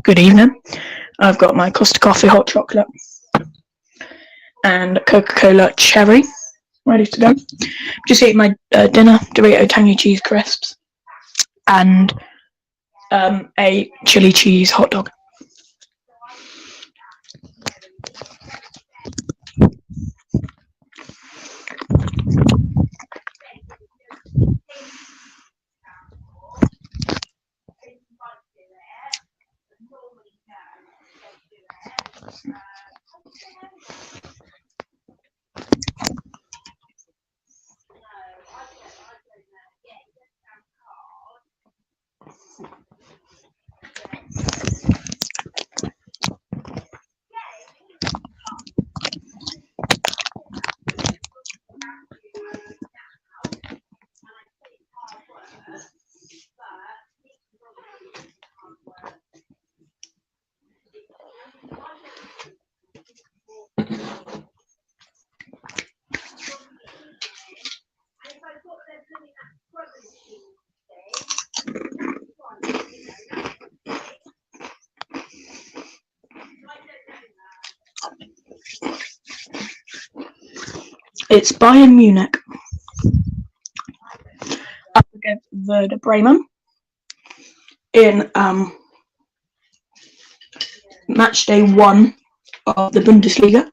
Good evening. I've got my Costa Coffee hot chocolate and Coca-Cola cherry ready to go. Just ate my dinner, Dorito tangy cheese crisps, and a chili cheese hot dog. It's Bayern Munich up against Werder Bremen in match day 1 of the Bundesliga.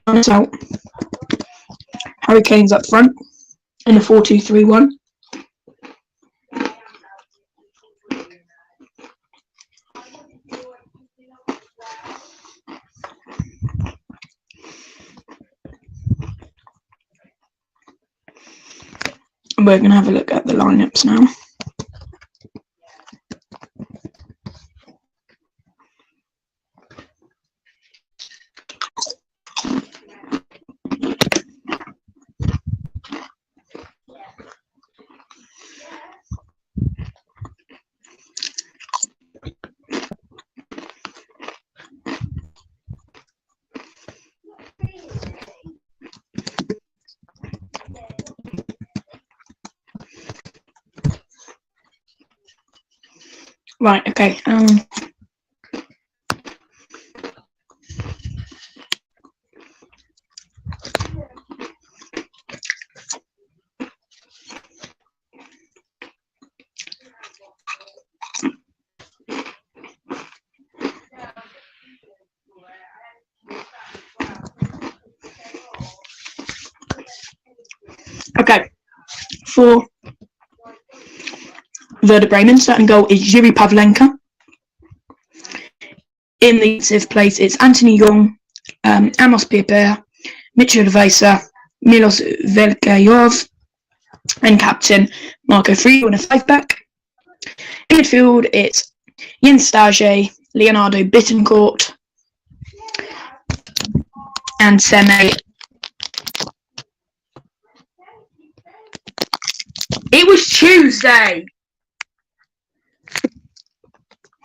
It's out. Harry Kane's up front in a 4-2-3-1. We're going to have a look at the lineups now. Right, okay. Okay, for Werder Bremen, starting goal is Yuri Pavlenka. In the defensive place, it's Anthony Young, Amos Pieper, Mitchell Weiser, Milos Velkayov, and captain Marco Friedl in a 5-back. In midfield, it's Jens Stage, Leonardo Bittencourt, and Seme. It was Tuesday!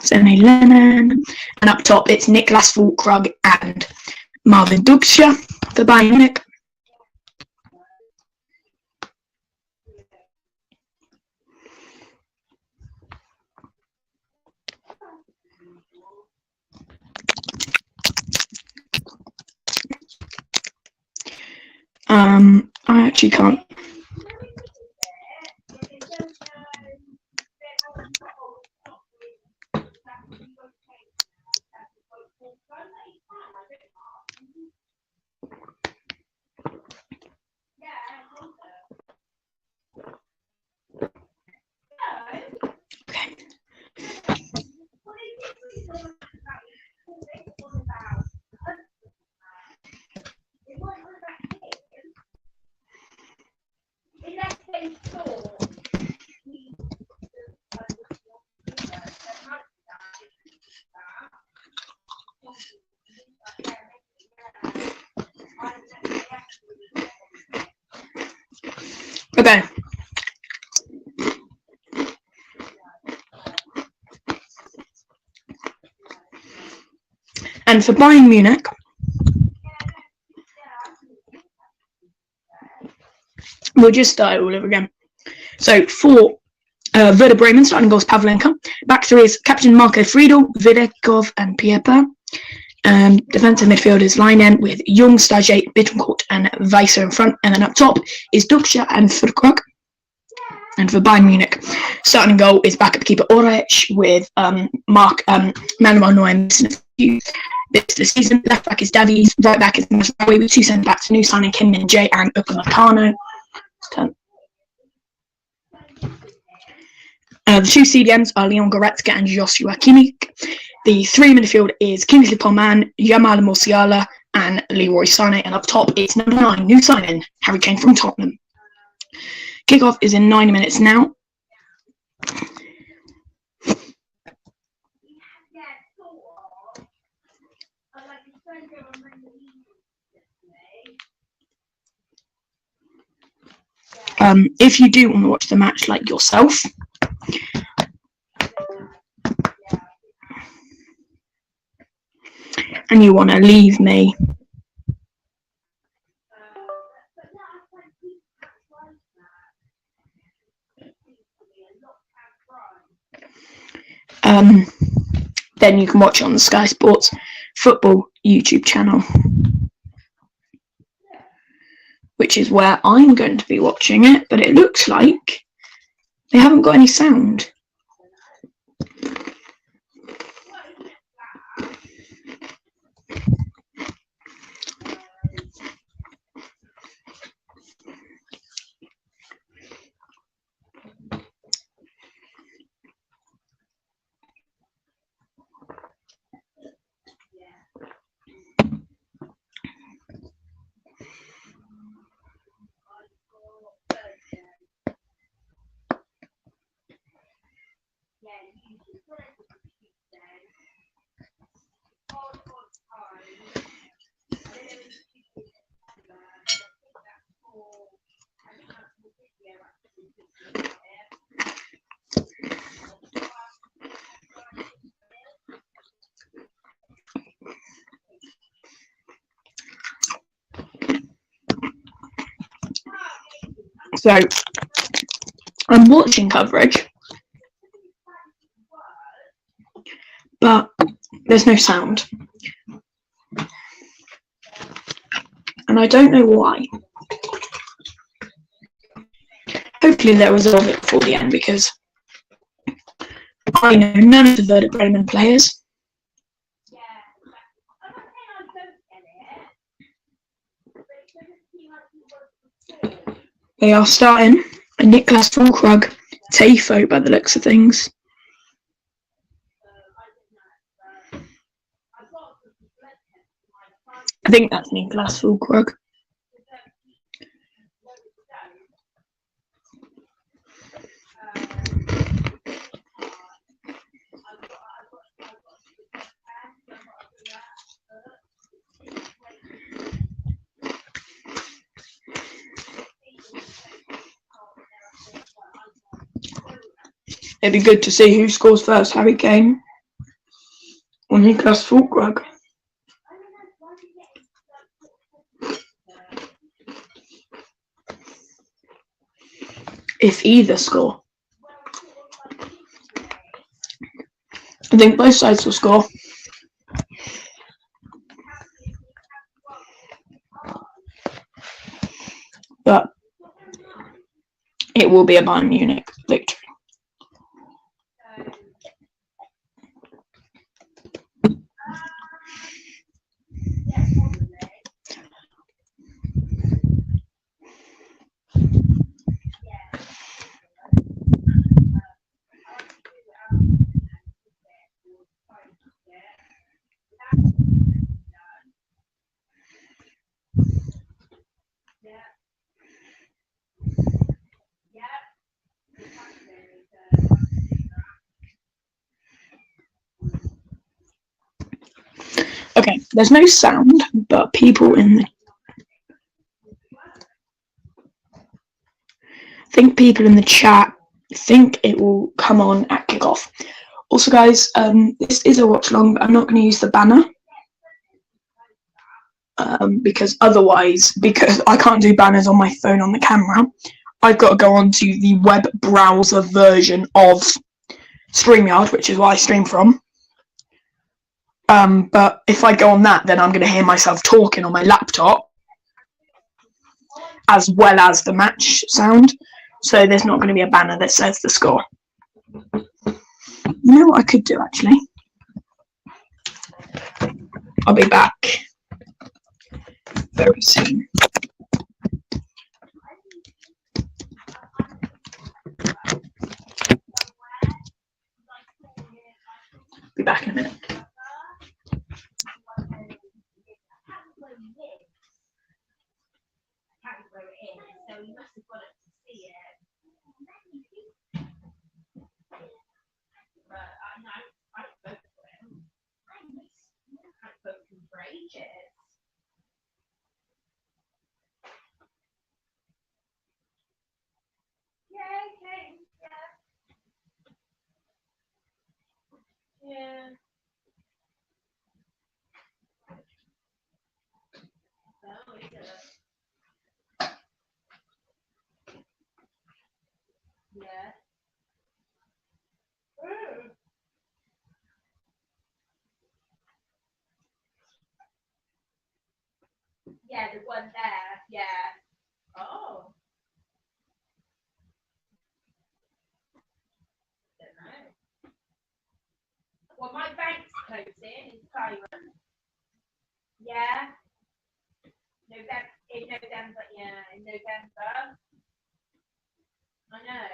Seme Lennon. And up top, it's Niklas Fulkrug and Marvin Dugsha for Bayern Munich. I actually can't. Okay. Okay. And for Bayern Munich, We'll just start it all over again. So for Werder Bremen, starting goals Pavlenka. Back three is captain Marco Friedel, Videkov, and Pieper. Defensive midfielders line in with Jung, Stage, Bittencourt, and Weiser in front. And then up top is Duxcher and Furkrug. And for Bayern Munich, starting goal is backup keeper Orech with Manuel Neuer missing a few bits of the season. Left back is Davies. Right back is Masraoui with two centre backs, new signing Kim Min-jae and Upamecano. The two CDMs are Leon Goretzka and Joshua Kimmich. The three midfield is Kingsley Coman, Jamal Musiala, and Leroy Sané. And up top, it's number 9, new signing, Harry Kane from Tottenham. Kickoff is in 90 minutes now. If you do want to watch the match like yourself, and you want to leave me then you can watch it on the Sky Sports Football YouTube channel, which is where I'm going to be watching it, but it looks like they haven't got any sound. So I'm watching coverage, but there's no sound. And I don't know why. Hopefully they'll resolve it before the end, because I know none of the Werder Bremen players. They are starting Niklas Füllkrug, Tafo by the looks of things. I think that's Niklas Füllkrug. It'd be good to see who scores first, Harry Kane or Niklas Füllkrug. If either score. I think both sides will score. But it will be a Bayern Munich victory. Okay, there's no sound, but people in the chat think it will come on at kickoff. Also, guys, this is a watch along, but I'm not going to use the banner. because otherwise, because I can't do banners on my phone on the camera, I've got to go onto the web browser version of StreamYard, which is what I stream from. But if I go on that, then I'm going to hear myself talking on my laptop, as well as the match sound. So there's not going to be a banner that says the score. You know what I could do, actually? I'll be back very soon. Be back in a minute. Yeah. Yeah. Yeah, the one there. Yeah. Oh. Don't know. Well, my bank's closing in Siren. Yeah. November. In November. Yeah, in November. I know.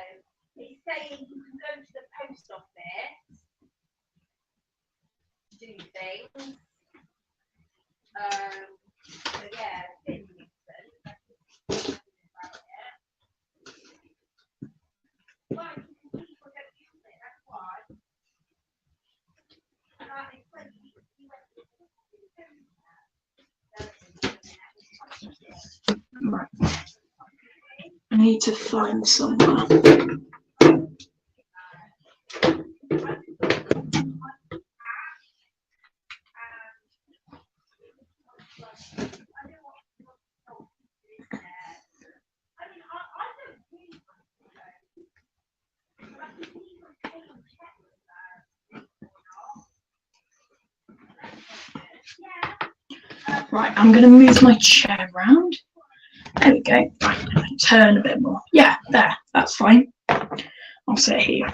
He's saying you can go to the post office, do things. So yeah, it's been decent. Well, people don't use it, that's why. And I explained he went Right. I need to find somewhere. Right, I'm going to move my chair around. There we go. Right, turn a bit more. Yeah, there. That's fine. I'll sit here.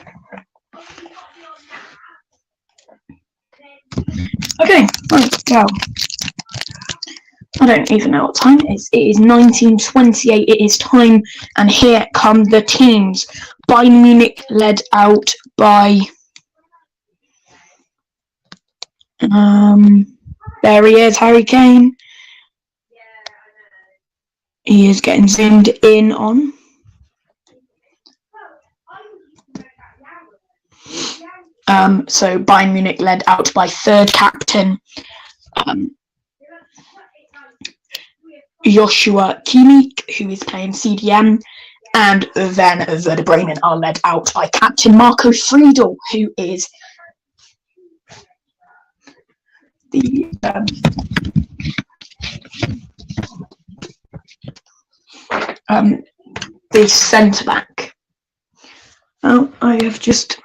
Okay, right, go. I don't even know what time it is. It is 19:28. It is time, and here come the teams. Bayern Munich led out by. There he is, Harry Kane. He is getting zoomed in on. So Bayern Munich led out by third captain Joshua Kimmich, who is playing CDM, and then Werder Bremen are led out by captain Marco Friedel, who is the centre back. Oh, I have just.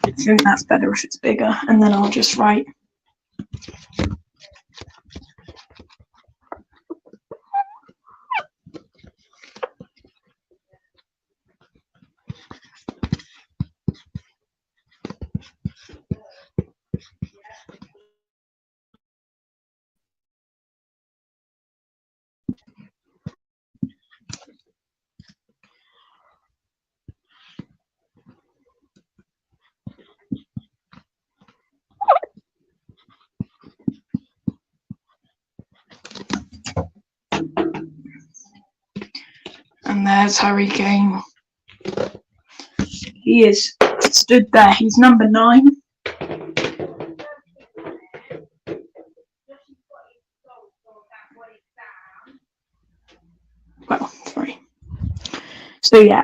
I think that's better if it's bigger, and then I'll just write. And there's Harry Kane. He is stood there. He's number 9. Well, sorry. So yeah,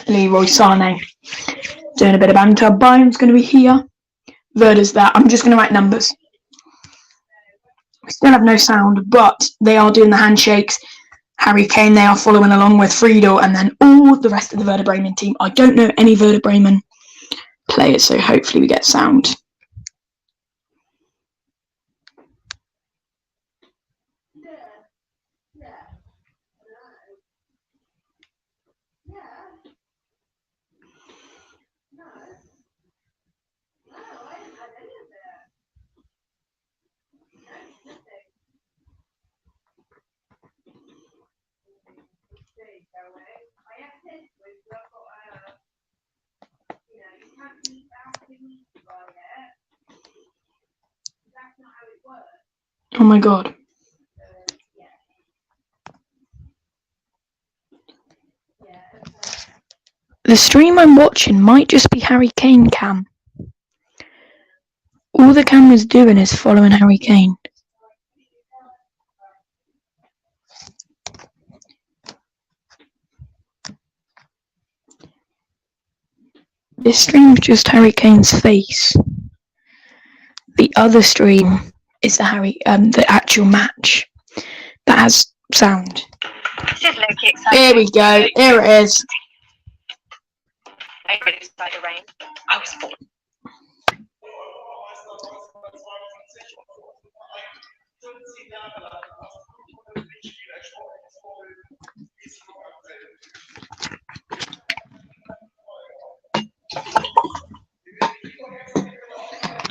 Leroy Sané doing a bit of banter. Bayern's going to be here. Werder's there. I'm just going to write numbers. We still have no sound, but they are doing the handshakes. Harry Kane, they are following along with Friedel, and then all the rest of the Werder Bremen team. I don't know any Werder Bremen players, so hopefully we get sound. Oh my god. The stream I'm watching might just be Harry Kane cam. All the camera's doing is following Harry Kane. This stream's just Harry Kane's face. The other stream is the actual match that has sound. Here we go. Here it is.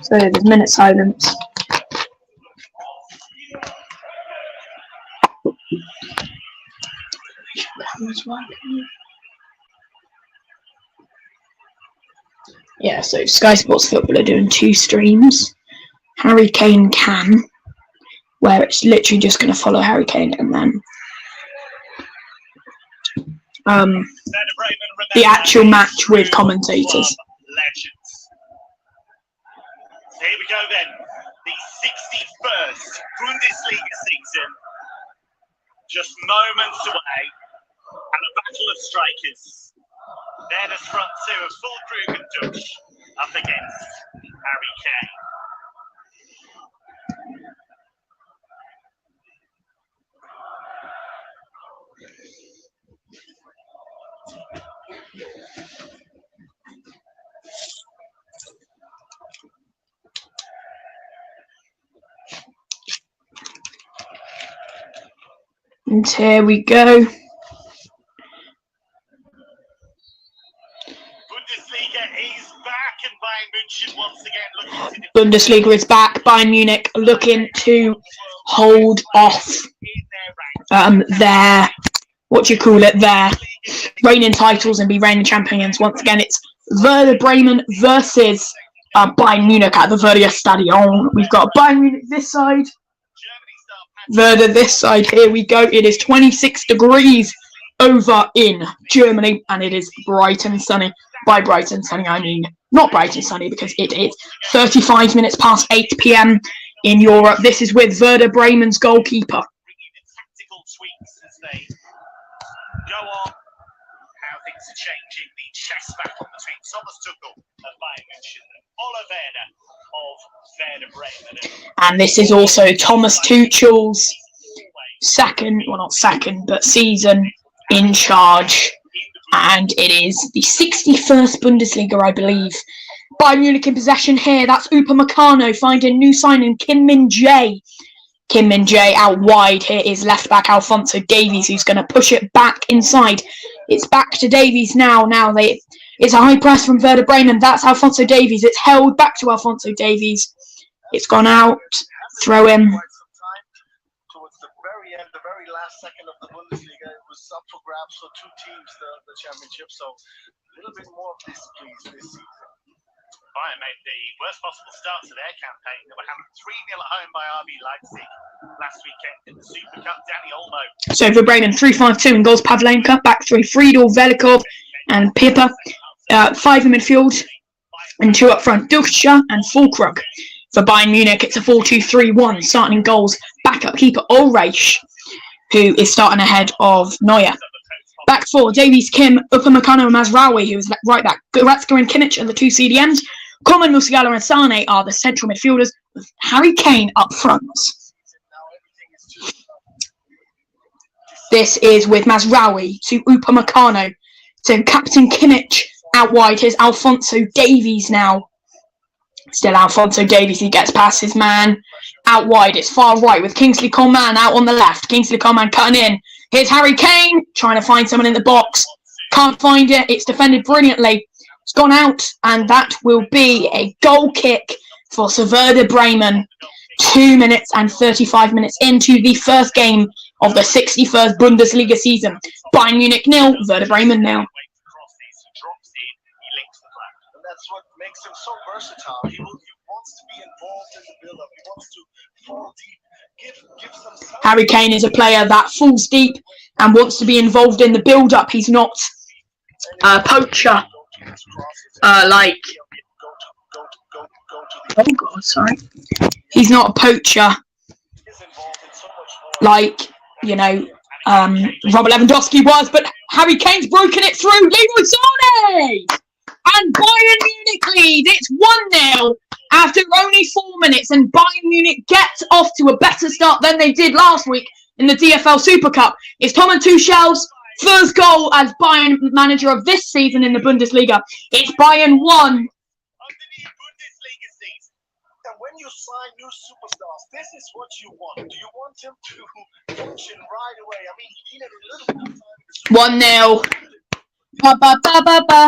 So there's minute silence. Yeah, so Sky Sports Football are doing 2 streams. Harry Kane Cam, where it's literally just going to follow Harry Kane, and then the actual match with commentators. Here we go then, the 61st Bundesliga season, just moments away, and a battle of strikers. Werder's front 2 of Füllkrug and Dutch up against Harry Kane. And here we go. Bundesliga is back, and Bayern Munich once again looking to Bundesliga is back. Bayern Munich looking to hold off their reigning titles and be reigning champions. Once again, it's Werder Bremen versus Bayern Munich at the Werder Stadion. We've got Bayern Munich this side, Werder this side. Here we go. It is 26 degrees over in Germany, and it is bright and sunny. By bright and sunny, I mean not bright and sunny, because it is 35 minutes past 8 p.m. in Europe. This is with Werder Bremen's goalkeeper. tactical tweaks as they go on. How things are changing. The chess battle between Thomas Tuchel of Bayern Munich and Ola Werder of Werder Bremen. And this is also Thomas Tuchel's season in charge. And it is the 61st Bundesliga, I believe. Bayern Munich in possession here. That's Upamecano finding new signing Kim Min Jae. Kim Min-jae out wide. Here is left back Alphonso Davies, who's going to push it back inside. It's back to Davies now. It's a high press from Werder Bremen. That's Alphonso Davies. It's held back to Alphonso Davies. It's gone out. Throw in. Towards the very last second of the Bundesliga, it was up for grabs for two teams, the championship. So a little bit more of this, please, this season. Bayern made the worst possible start to their campaign. They were hammered 3-0 at home by RB Leipzig last weekend in the Super Cup. Danny Olmo. So for Bremen, 3-5-2 in goals. Pavlenka, back three. Friedel, Velikov, and Pieper. 5 in midfield. And 2 up front. Duchscher and Fulkrug. For Bayern Munich, it's a 4-2-3-1. Starting in goals. Backup keeper Ulreich, who is starting ahead of Neuer. Back 4, Davies, Kim, Upamecano and Mazraoui, who is right back. Goretzka and Kimmich are the 2 CDMs. Coman, Musiala and Sane are the central midfielders, with Harry Kane up front. This is with Mazraoui to Upamecano to Captain Kimmich out wide. Here's Alphonso Davies now. Still Alphonso Davies, he gets past his man. Out wide, it's far right with Kingsley Coman out on the left. Kingsley Coman cutting in. Here's Harry Kane trying to find someone in the box. Can't find it. It's defended brilliantly. It's gone out, and that will be a goal kick for Werder Bremen. 2 minutes and 35 minutes into the first game of the 61st Bundesliga season. Bayern Munich 0, Werder Bremen 0. And that's what makes him so versatile. He wants to be involved in the build-up. He wants to fall deep. Give some. Harry Kane is a player that falls deep and wants to be involved in the build-up. He's not a poacher like. Oh God, sorry. He's not a poacher like Robert Lewandowski was, but Harry Kane's broken it through. Leroy Sané and Bayern Munich lead. It's 1-0 after only 4 minutes, and Bayern Munich gets off to a better start than they did last week in the DFL Super Cup. It's Thomas Tuchel's first goal as Bayern manager of this season in the Bundesliga. It's Bayern 1. And when you sign new superstars, this is what you want. Do you want him to function right away? I mean, he needed a little bit of time. 1-0. Ba ba ba ba ba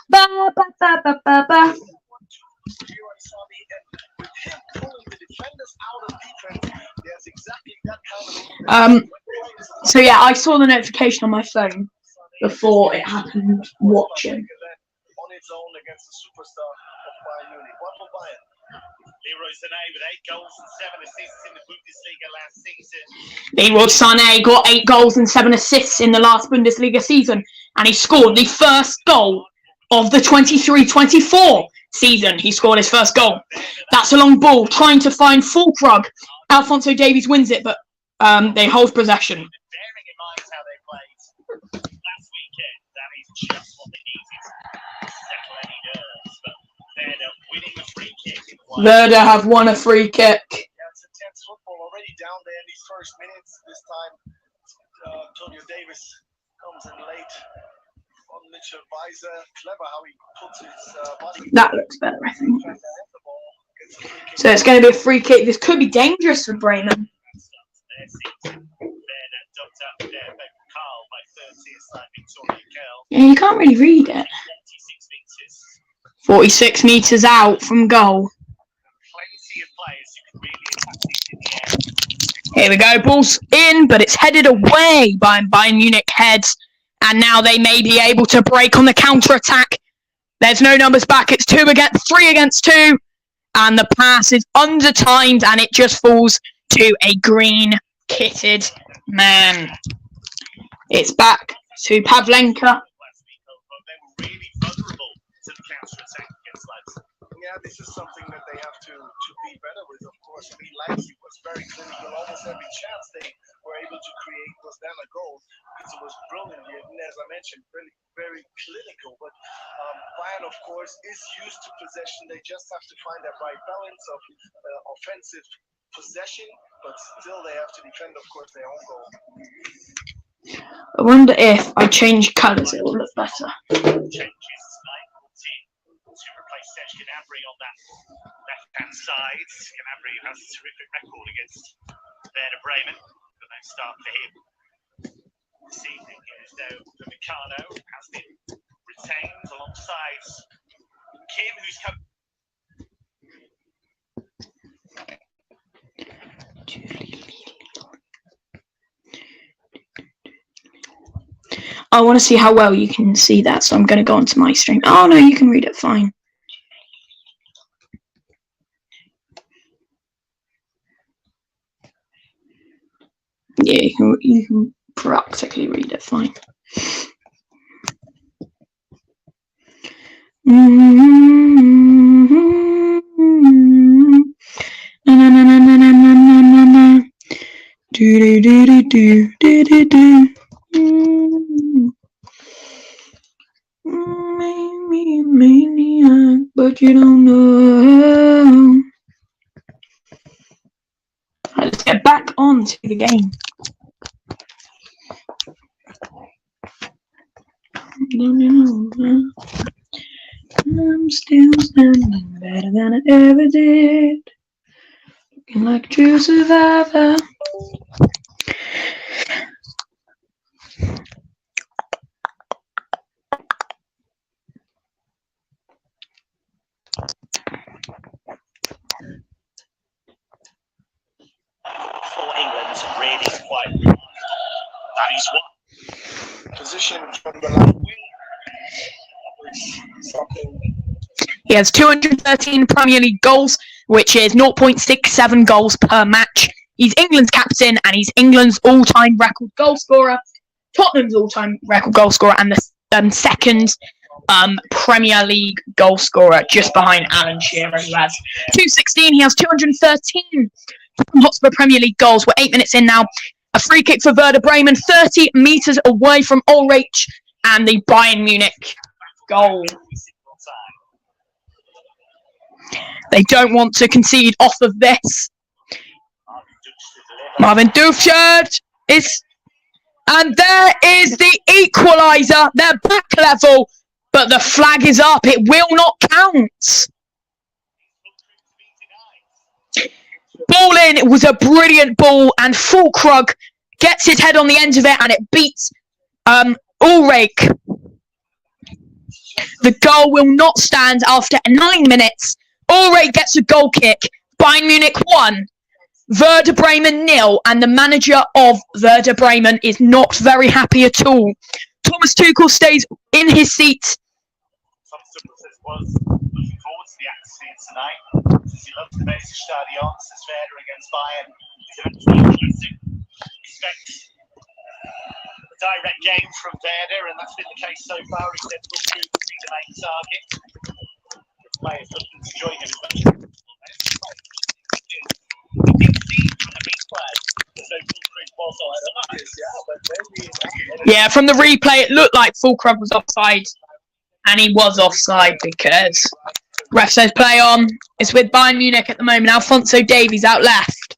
ba ba ba ba ba ba. So yeah, I saw the notification on my phone before it happened. Watching. On its own against the superstar of Bayern Munich. One for Bayern. Leroy Sané with 8 goals and 7 assists in the Bundesliga last season. Leroy Sané got 8 goals and 7 assists in the last Bundesliga season, and he scored the first goal of the 23-24 season. He scored his first goal. That's a long ball, trying to find Fulkrug. Alphonso Davies wins it, but they hold possession. Bearing in mind how they played last weekend, that is just what they needed to settle any nerves. But Werder winning the free kick. Werder have won a free kick. Yeah, it's intense football already down there in these first minutes. This time, Antonio Davis comes in late on Mitchell Weiser. Clever how he puts his body. That looks better, I think. So it's going to be a free kick. This could be dangerous for Bremen. Yeah, you can't really read it. 46 metres out from goal. Here we go, ball's in, but it's headed away by Bayern Munich heads. And now they may be able to break on the counter-attack. There's no numbers back. It's 3 against 2. And the pass is under-timed, and it just falls to a green-kitted man. It's back to Pavlenka. Yeah, this is something that they have to be better with, of course. I mean, Leipzig was very clinical. Almost every chance they were able to create was then a goal, because it was brilliant. And as I mentioned, really very clinical. But Bayern, of course, is used to possession. They just have to find that right balance of offensive possession, but still they have to defend, of course, their own goal. I wonder if I change colours, it will look better. To replace Serge Gnabry on that left-hand side. Gnabry has a terrific record against Werder Bremen, but no start for him this evening. Here's though Upamecano has been retained alongside Kim, who's come. I want to see how well you can see that, so I'm going to go onto my stream. Oh no, you can read it fine. Yeah, you can practically read it fine. Maniac, but you don't know. Let's get back on to the game. I'm still standing better than I ever did. Looking like a true survivor. For England, really quite. That is what. Position from the left wing. Something. He has 213 Premier League goals, which is 0.67 goals per match. He's England's captain, and he's England's all-time record goal scorer, Tottenham's all-time record goal scorer, and the second Premier League goal scorer, just behind Alan Shearer, who has 216. He has 213 Hotspur Premier League goals. We're 8 minutes in now. A free kick for Werder Bremen, 30 metres away from Ulrich, and the Bayern Munich goal. They don't want to concede off of this. Marvin Dufshed is... And there is the equaliser. They're back level, but the flag is up. It will not count. Ball in. It was a brilliant ball, and Fulkrug gets his head on the end of it, and it beats Ulrich. The goal will not stand after 9 minutes. Ulrich gets a goal kick. Bayern Munich 1, Werder Bremen 0, and the manager of Werder Bremen is not very happy at all. Thomas Tuchel stays in his seat. Was looking forward to the atmosphere tonight. Since he loves the basic stadion, since Werder against Bayern, expect a direct game from Werder, and that's been the case so far. He said Fulkrug will be the main target. The players looking to join him as much as possible. We did see from the replay as though Fulkrug was offside. Yeah, from the replay, it looked like Fulkrug was offside. And he was offside because ref says play on. It's with Bayern Munich at the moment. Alphonso Davies out left.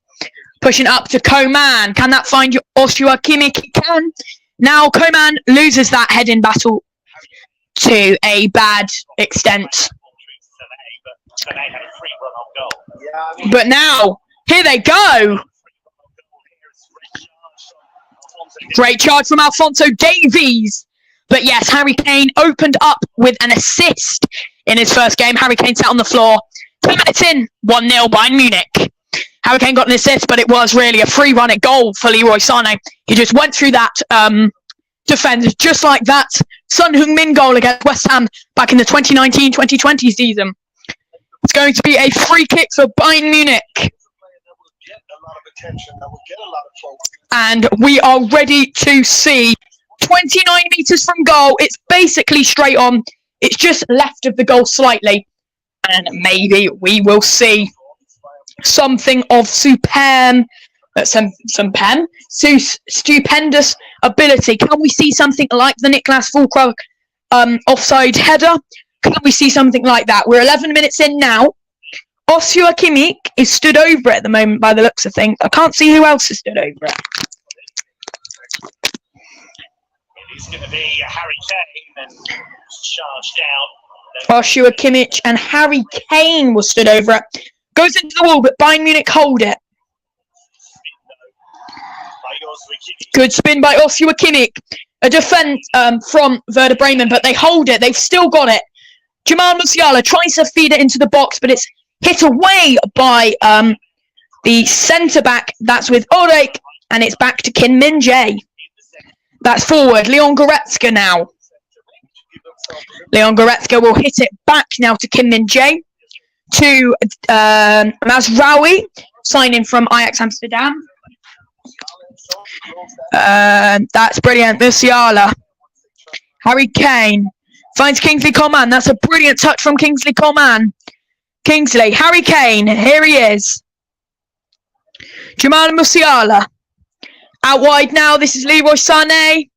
Pushing up to Coman. Can that find Joshua Kimmich? It can. Now Coman loses that head-in battle to a bad extent. But now, here they go. Great charge from Alphonso Davies. But yes, Harry Kane opened up with an assist in his first game. Harry Kane sat on the floor. 2 minutes in, 1-0 Bayern Munich. Harry Kane got an assist, but it was really a free run at goal for Leroy Sané. He just went through that defender just like that. Son Heung-min goal against West Ham back in the 2019-2020 season. It's going to be a free kick for Bayern Munich. And we are ready to see 29 metres from goal. It's basically straight on. It's just left of the goal slightly. And maybe we will see something of stupendous ability. Can we see something like the Niklas Fulkrug offside header? Can we see something like that? We're 11 minutes in now. Joshua Kimmich is stood over it at the moment by the looks of things. I can't see who else is stood over it. It's going to be Harry Kane and charged down. Joshua Kimmich and Harry Kane was stood over it. Goes into the wall, but Bayern Munich hold it. Good spin by Joshua Kimmich. A defense from Werder Bremen, but they hold it. They've still got it. Jamal Musiala tries to feed it into the box, but it's hit away by the centre-back. That's with Ulrich, and it's back to Kim Min-jae. That's forward. Leon Goretzka now. Leon Goretzka will hit it back now to Kim Min-jae. To Mazraoui, signing from Ajax Amsterdam. That's brilliant. Musiala. Harry Kane finds Kingsley Coman. That's a brilliant touch from Kingsley Coman. Kingsley, Harry Kane, here he is. Jamal Musiala. Out wide now, this is Leroy Sané.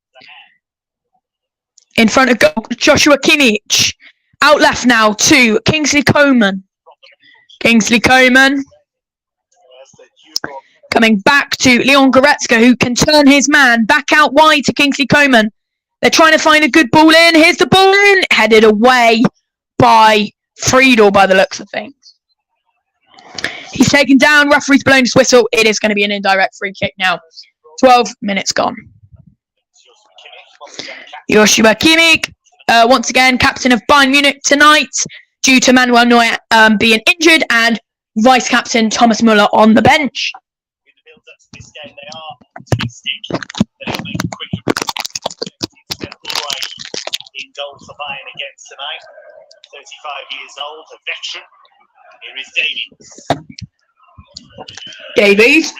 In front of Joshua Kimmich. Out left now to Kingsley Coman. Kingsley Coman. Coming back to Leon Goretzka, who can turn his man back out wide to Kingsley Coman. They're trying to find a good ball in. Here's the ball in. Headed away by Friedel by the looks of things. He's taken down. Referee's blown his whistle. It is going to be an indirect free kick now. 12 minutes gone. Joshua Kimmich, once again, captain of Bayern Munich tonight, due to Manuel Neuer being injured, and vice-captain Thomas Müller on the bench. In the build-up to this game, they are optimistic. They'll make a quick in goal for Bayern again tonight. 35 years old, a veteran. Here is Davies.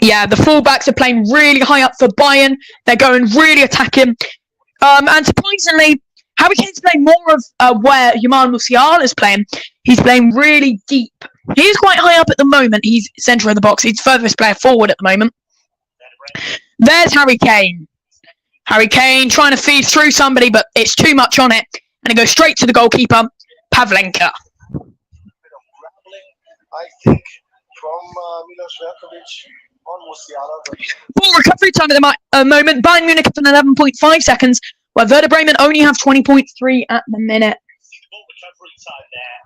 Yeah, the fullbacks are playing really high up for Bayern. They're going really attacking. And surprisingly, Harry Kane's playing more of where Jamal Musiala is playing. He's playing really deep. He's quite high up at the moment. He's centre of the box. He's furthest player forward at the moment. There's Harry Kane. Harry Kane trying to feed through somebody, but it's too much on it. And it goes straight to the goalkeeper, Pavlenka. I think from Milos Velkovic on Musiala. Ball recovery time at the moment. Bayern Munich have 11.5 seconds, while Werder Bremen only have 20.3 at the minute. The ball recovery time there,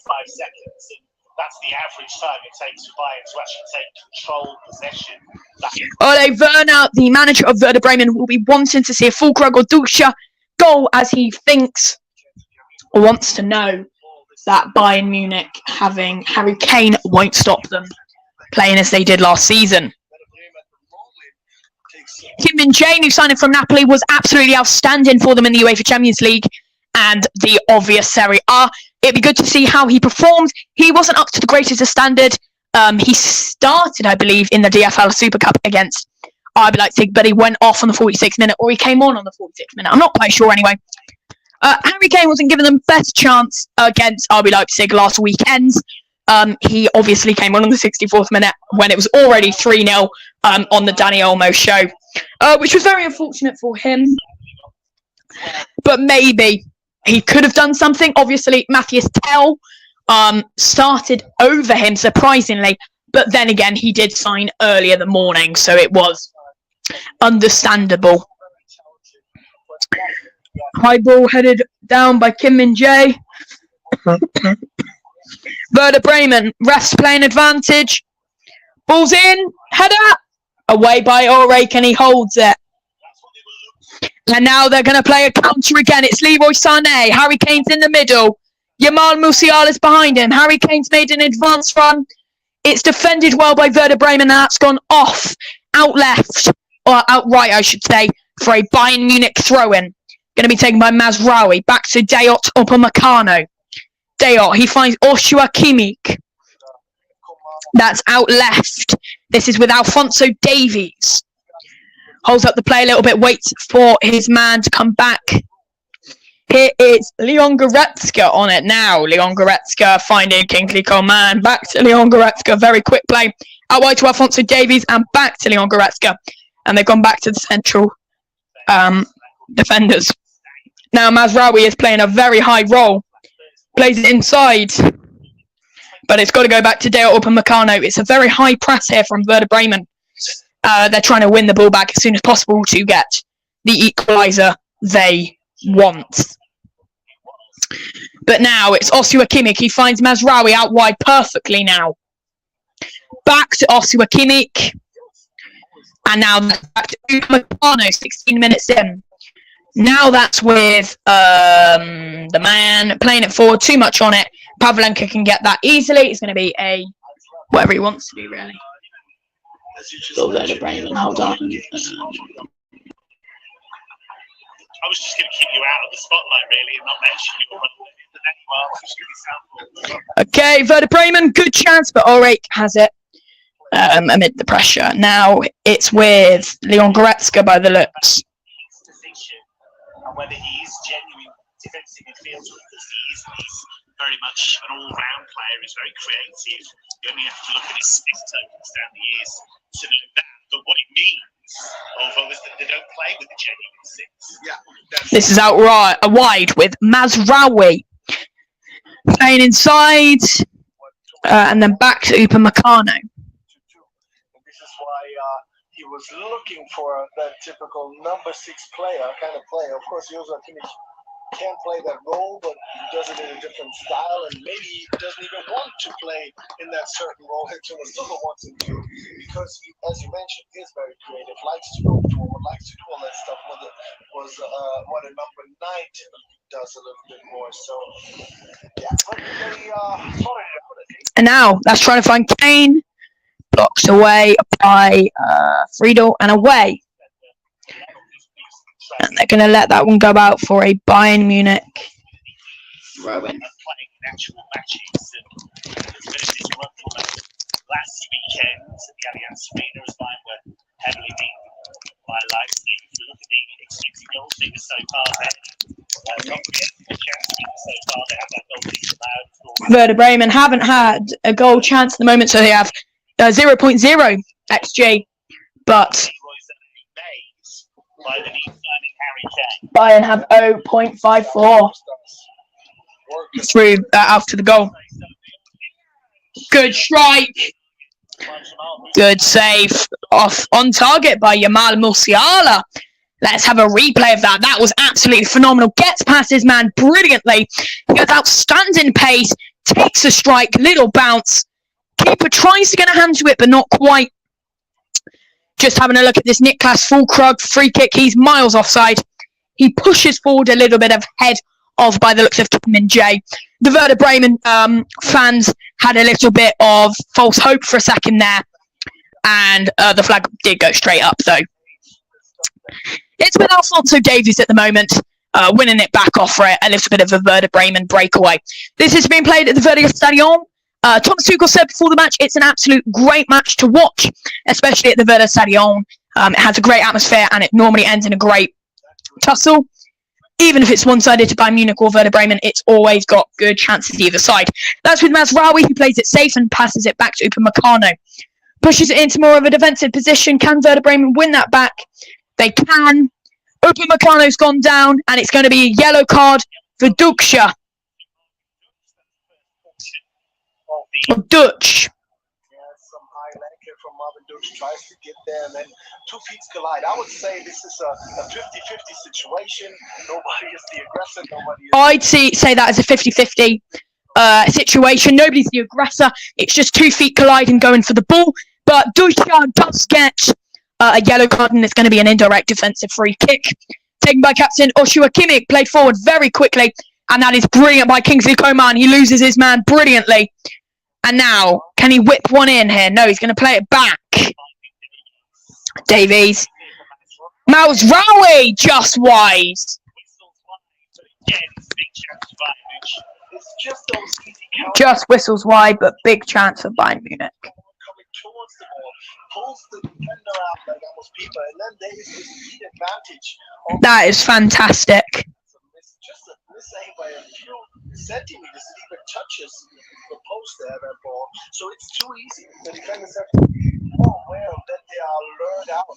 11.5 seconds. And that's the average time it takes for Bayern to actually take control possession. Ole Werner, the manager of Werder Bremen, will be wanting to see a Fulkrug or Dusha goal, as he thinks or wants to know that Bayern Munich having Harry Kane won't stop them playing as they did last season. Kim Min-jae, who signed from Napoli, was absolutely outstanding for them in the UEFA Champions League and the obvious Serie A. It'd be good to see how he performed. He wasn't up to the greatest of standard. He started, I believe, in the DFL Super Cup against RB Leipzig, but he went off on the 46th minute, or he came on the 46th minute. I'm not quite sure anyway. Harry Kane wasn't given the best chance against RB Leipzig last weekend. He obviously came on the 64th minute when it was already 3-0 on the Danny Olmo show, which was very unfortunate for him. But maybe he could have done something. Obviously, Matthias Tell started over him, surprisingly. But then again, he did sign earlier in the morning, so it was understandable. High ball headed down by Kim Min-jae. Werder Bremen, refs playing advantage. Ball's in, header, away by Ulrich, and he holds it. And now they're going to play a counter again. It's Leroy Sané. Harry Kane's in the middle. Jamal Musiala's behind him. Harry Kane's made an advance run. It's defended well by Werder Bremen, and that's gone off, out left, or out right, I should say, for a Bayern Munich throw-in. Going to be taken by Mazraoui. Back to Dayot Upamecano. Dayot, he finds Joshua Kimmich. That's out left. This is with Alphonso Davies. Holds up the play a little bit, waits for his man to come back. Here is Leon Goretzka on it now. Leon Goretzka finding Kingsley Coman. Back to Leon Goretzka. Very quick play. Out wide to Alphonso Davies and back to Leon Goretzka. And they've gone back to the central defenders. Now Mazraoui is playing a very high role. Plays it inside. But it's got to go back to Dayot Upamecano. It's a very high press here from Werder Bremen. They're trying to win the ball back as soon as possible to get the equaliser they want. But now it's Joshua Kimmich. He finds Mazraoui out wide perfectly now. back to Joshua Kimmich. And now back to Upamecano, 16 minutes in. Now that's with the man playing it forward, too much on it. Pavlenka can get that easily. It's going to be a whatever he wants to do, really. Go there to Bremen. Hold on. I was just going to keep you out of the spotlight, really, and not mention you. Okay, Werder Bremen, good chance, but Ulrich has it amid the pressure. Now it's with Leon Goretzka by the looks. And whether he is genuine defensive midfielder, because he's very much an all-round player. He's very creative. You only have to look at his stiff tokens down the years to know that. But what it means, although, is that they don't play with the genuine six. Yeah. This is outright wide with Mazraoui playing inside, and then back to Upamecano. This is why he was looking for that typical number 6 kind of player. Of course, Joshua Kimmich can't play that role, but he does it in a different style, and maybe he doesn't even want to play in that certain role until Tuchel wants him to, because he, as you mentioned, is very creative, likes to go forward, likes to do all that stuff. What a number 9 typically does a little bit more. So, yeah, but they sorted it out. And now that's trying to find Kane. Blocks away by Friedel and away. And they're going to let that one go out for a Bayern Munich throw-in. Playing actual matches, and it's been a disruption. Last weekend, the Allianz Arena as Bayern were heavily beaten by Leipzig. If you look at the expected goal figure so far, they have that goal allowed. Werder Bremen haven't had a goal chance at the moment, so they have 0.0 XG, but Bayern have 0.54 through out to the goal. Good strike. Good save off on target by Jamal Musiala. Let's have a replay of that. That was absolutely phenomenal. Gets past his man brilliantly. He has outstanding pace. Takes a strike. Little bounce. Keeper tries to get a hand to it, but not quite. Just having a look at this Niklas Füllkrug free kick. He's miles offside. He pushes forward a little bit ahead of, by the looks of Kim Min-jae. The Werder Bremen fans had a little bit of false hope for a second there. And the flag did go straight up, though. It's with Alphonso Davies at the moment, winning it back off for a little bit of a Werder Bremen breakaway. This has been played at the Werder Stadion. Thomas Tuchel said before the match, it's an absolute great match to watch, especially at the Werder Stadion. It has a great atmosphere, and it normally ends in a great tussle. Even if it's one-sided to Bayern Munich or Werder Bremen, it's always got good chances either side. That's with Mazraoui, who plays it safe and passes it back to Upamecano. Pushes it into more of a defensive position. Can Werder Bremen win that back? They can. Upamecano's gone down, and it's going to be a yellow card for Duxcher. Dutch. Yeah, some high leg here from Marvin Dutch, tries to get there, and then 2 feet collide. I would say this is a 50-50 situation. Nobody is the aggressor. Nobody is. I'd say that as a 50-50 situation. Nobody's the aggressor. It's just 2 feet colliding, going for the ball. But Duchan does get a yellow card, and it's going to be an indirect defensive free kick. Taken by captain Joshua Kimmich, played forward very quickly. And that is brilliant by Kingsley Coman. He loses his man brilliantly. And now, can he whip one in here? No, he's going to play it back. Davies. Mazraoui, just wise. Just whistles wide, but big chance for Bayern Munich. Coming towards the ball, pulls the defender out like almost people, and then there is this speed advantage. That is fantastic. Just a miss by a few centimeters. It even touches the post there, that ball. So it's too easy. The defenders have to be more aware that they are lured out.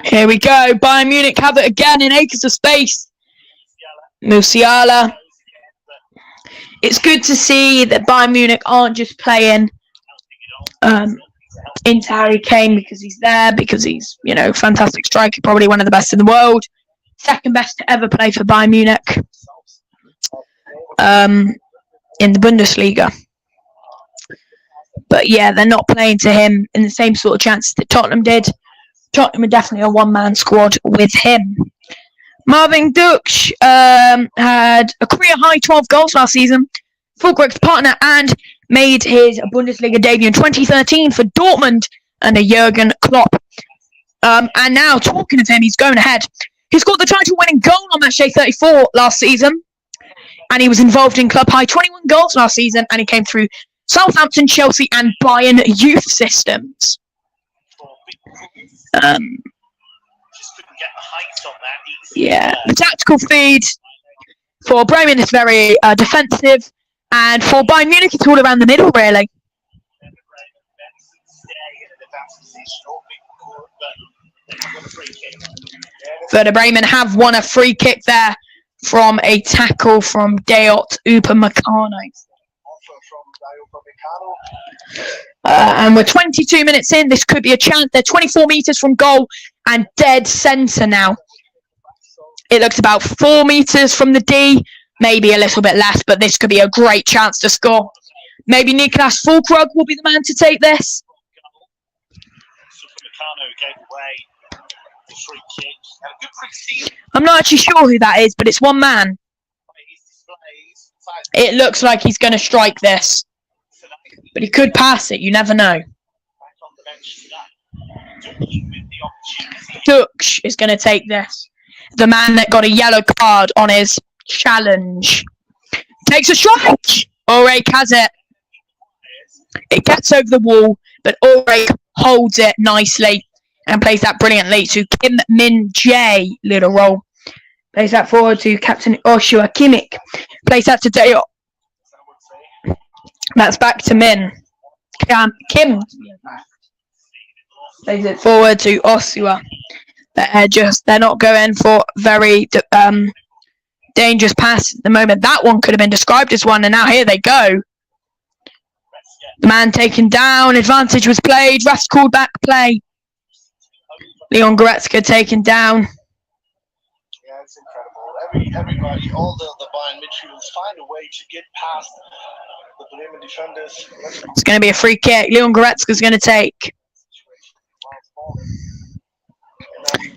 Here we go. Bayern Munich have it again in acres of space. Musiala. It's good to see that Bayern Munich aren't just playing into Harry Kane because he's there, because he's, fantastic striker, probably one of the best in the world. Second best to ever play for Bayern Munich in the Bundesliga. But yeah, they're not playing to him in the same sort of chances that Tottenham did. Tottenham are definitely a one-man squad with him. Marvin Duksch had a career-high 12 goals last season, Fulkrug's partner, and made his Bundesliga debut in 2013 for Dortmund under Jurgen Klopp. And now, talking of him, he's going ahead. He scored the title-winning goal on matchday 34 last season, and he was involved in club-high 21 goals last season, and he came through Southampton, Chelsea, and Bayern youth systems. Yeah, the tactical feed for Bremen is very defensive, and for Bayern Munich, it's all around the middle, really. Werder Bremen have won a free kick there from a tackle from Dayot Upamecano. And we're 22 minutes in. This could be a chance. They're 24 metres from goal and dead centre now. It looks about 4 metres from the D, maybe a little bit less, but this could be a great chance to score. Maybe Niklas Fulkrug will be the man to take this. I'm not actually sure who that is, but it's one man. It looks like he's going to strike this. But he could pass it, you never know. Duksch is going to take this. The man that got a yellow card on his challenge. Takes a strike! Ulrich has it. It gets over the wall, but Ulrich holds it nicely and plays that brilliantly to Kim Min-jae. Little roll. Plays that forward to Captain Joshua Kimmich. Plays that to Dayot. That's back to Min. Kim. Plays it forward to Osua. They're not going for very dangerous pass at the moment. That one could have been described as one, and now here they go. The man taken down. Advantage was played. Refs called back play. Leon Goretzka taken down. Yeah, it's incredible. Everybody, all the Bayern midfielders find a way to get past the Bremen defenders. It's going to be a free kick. Leon Goretzka is going to take.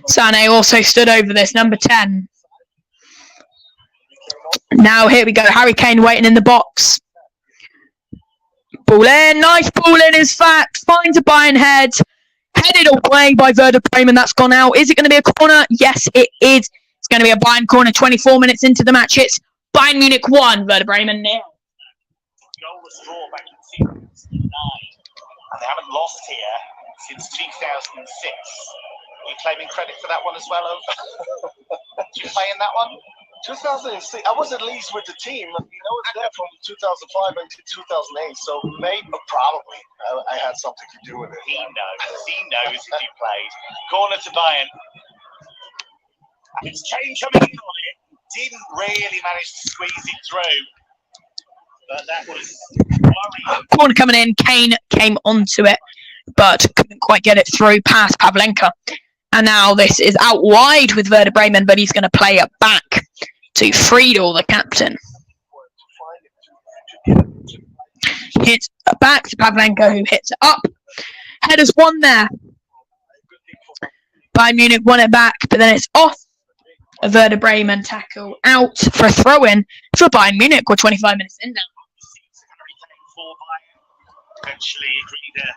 Sané also stood over this, number 10. Now here we go. Harry Kane waiting in the box. Ball in. Nice ball in is fact. Finds a Bayern head. Headed away by Werder Bremen. That's gone out. Is it going to be a corner? Yes, it is. It's going to be a Bayern corner 24 minutes into the match. It's Bayern Munich 1, Werder Bremen 0. Goalless draw back in 2009. And they haven't lost here since 2006. Are you claiming credit for that one as well, Ove? Did you play in that one? 2006. I was at least with the team. You know, it's there from 2005 until 2008. So maybe, probably, I had something to do with it. He knows if you played. Corner to Bayern. It's Kane coming in on it. Didn't really manage to squeeze it through. But that was worrying. Corner coming in. Kane came onto it, but couldn't quite get it through past Pavlenka. And now this is out wide with Werder Bremen, but he's going to play it back to Friedel, the captain. Hits back to Pavlenka, who hits it up. Headers won there. Bayern Munich won it back, but then it's off. A Werder Bremen tackle out for a throw-in for Bayern Munich. We're 25 minutes in now. Eventually agreed a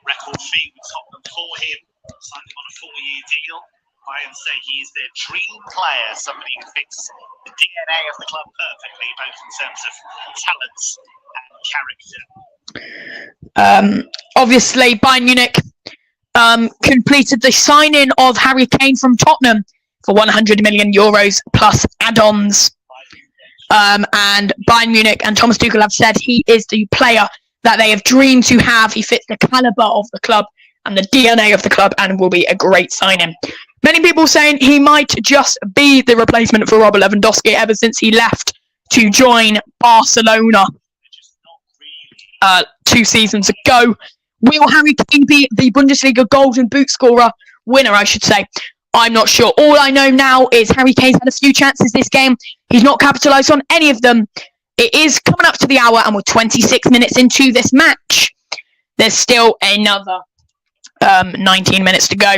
record fee with Tottenham for him. Signed him on a 4-year deal. Bayern say he is their dream player, somebody who fits the DNA of the club perfectly, both in terms of talents and character. Obviously, Bayern Munich completed the signing of Harry Kane from Tottenham for €100 million plus add-ons. And Bayern Munich and Thomas Tuchel have said he is the player that they have dreamed to have. He fits the calibre of the club and the DNA of the club and will be a great signing. Many people saying he might just be the replacement for Robert Lewandowski ever since he left to join Barcelona 2 seasons ago. Will Harry Kane be the Bundesliga Golden Boot scorer? Winner, I should say. I'm not sure. All I know now is Harry Kane's had a few chances this game. He's not capitalised on any of them. It is coming up to the hour and we're 26 minutes into this match. There's still another 19 minutes to go.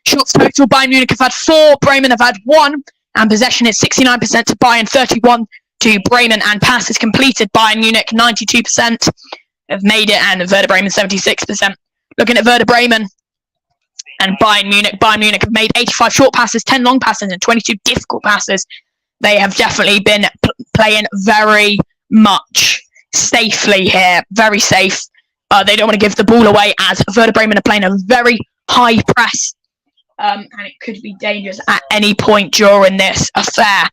Shots total, Bayern Munich have had 4, Bremen have had 1, and possession is 69% to Bayern, 31 to Bremen, and passes completed, Bayern Munich 92% have made it, and Werder Bremen 76%. Looking at Werder Bremen and Bayern Munich have made 85 short passes, 10 long passes, and 22 difficult passes. They have definitely been playing very much safely here, very safe. They don't want to give the ball away, as Werder Bremen are playing a very high press, and it could be dangerous at any point during this affair.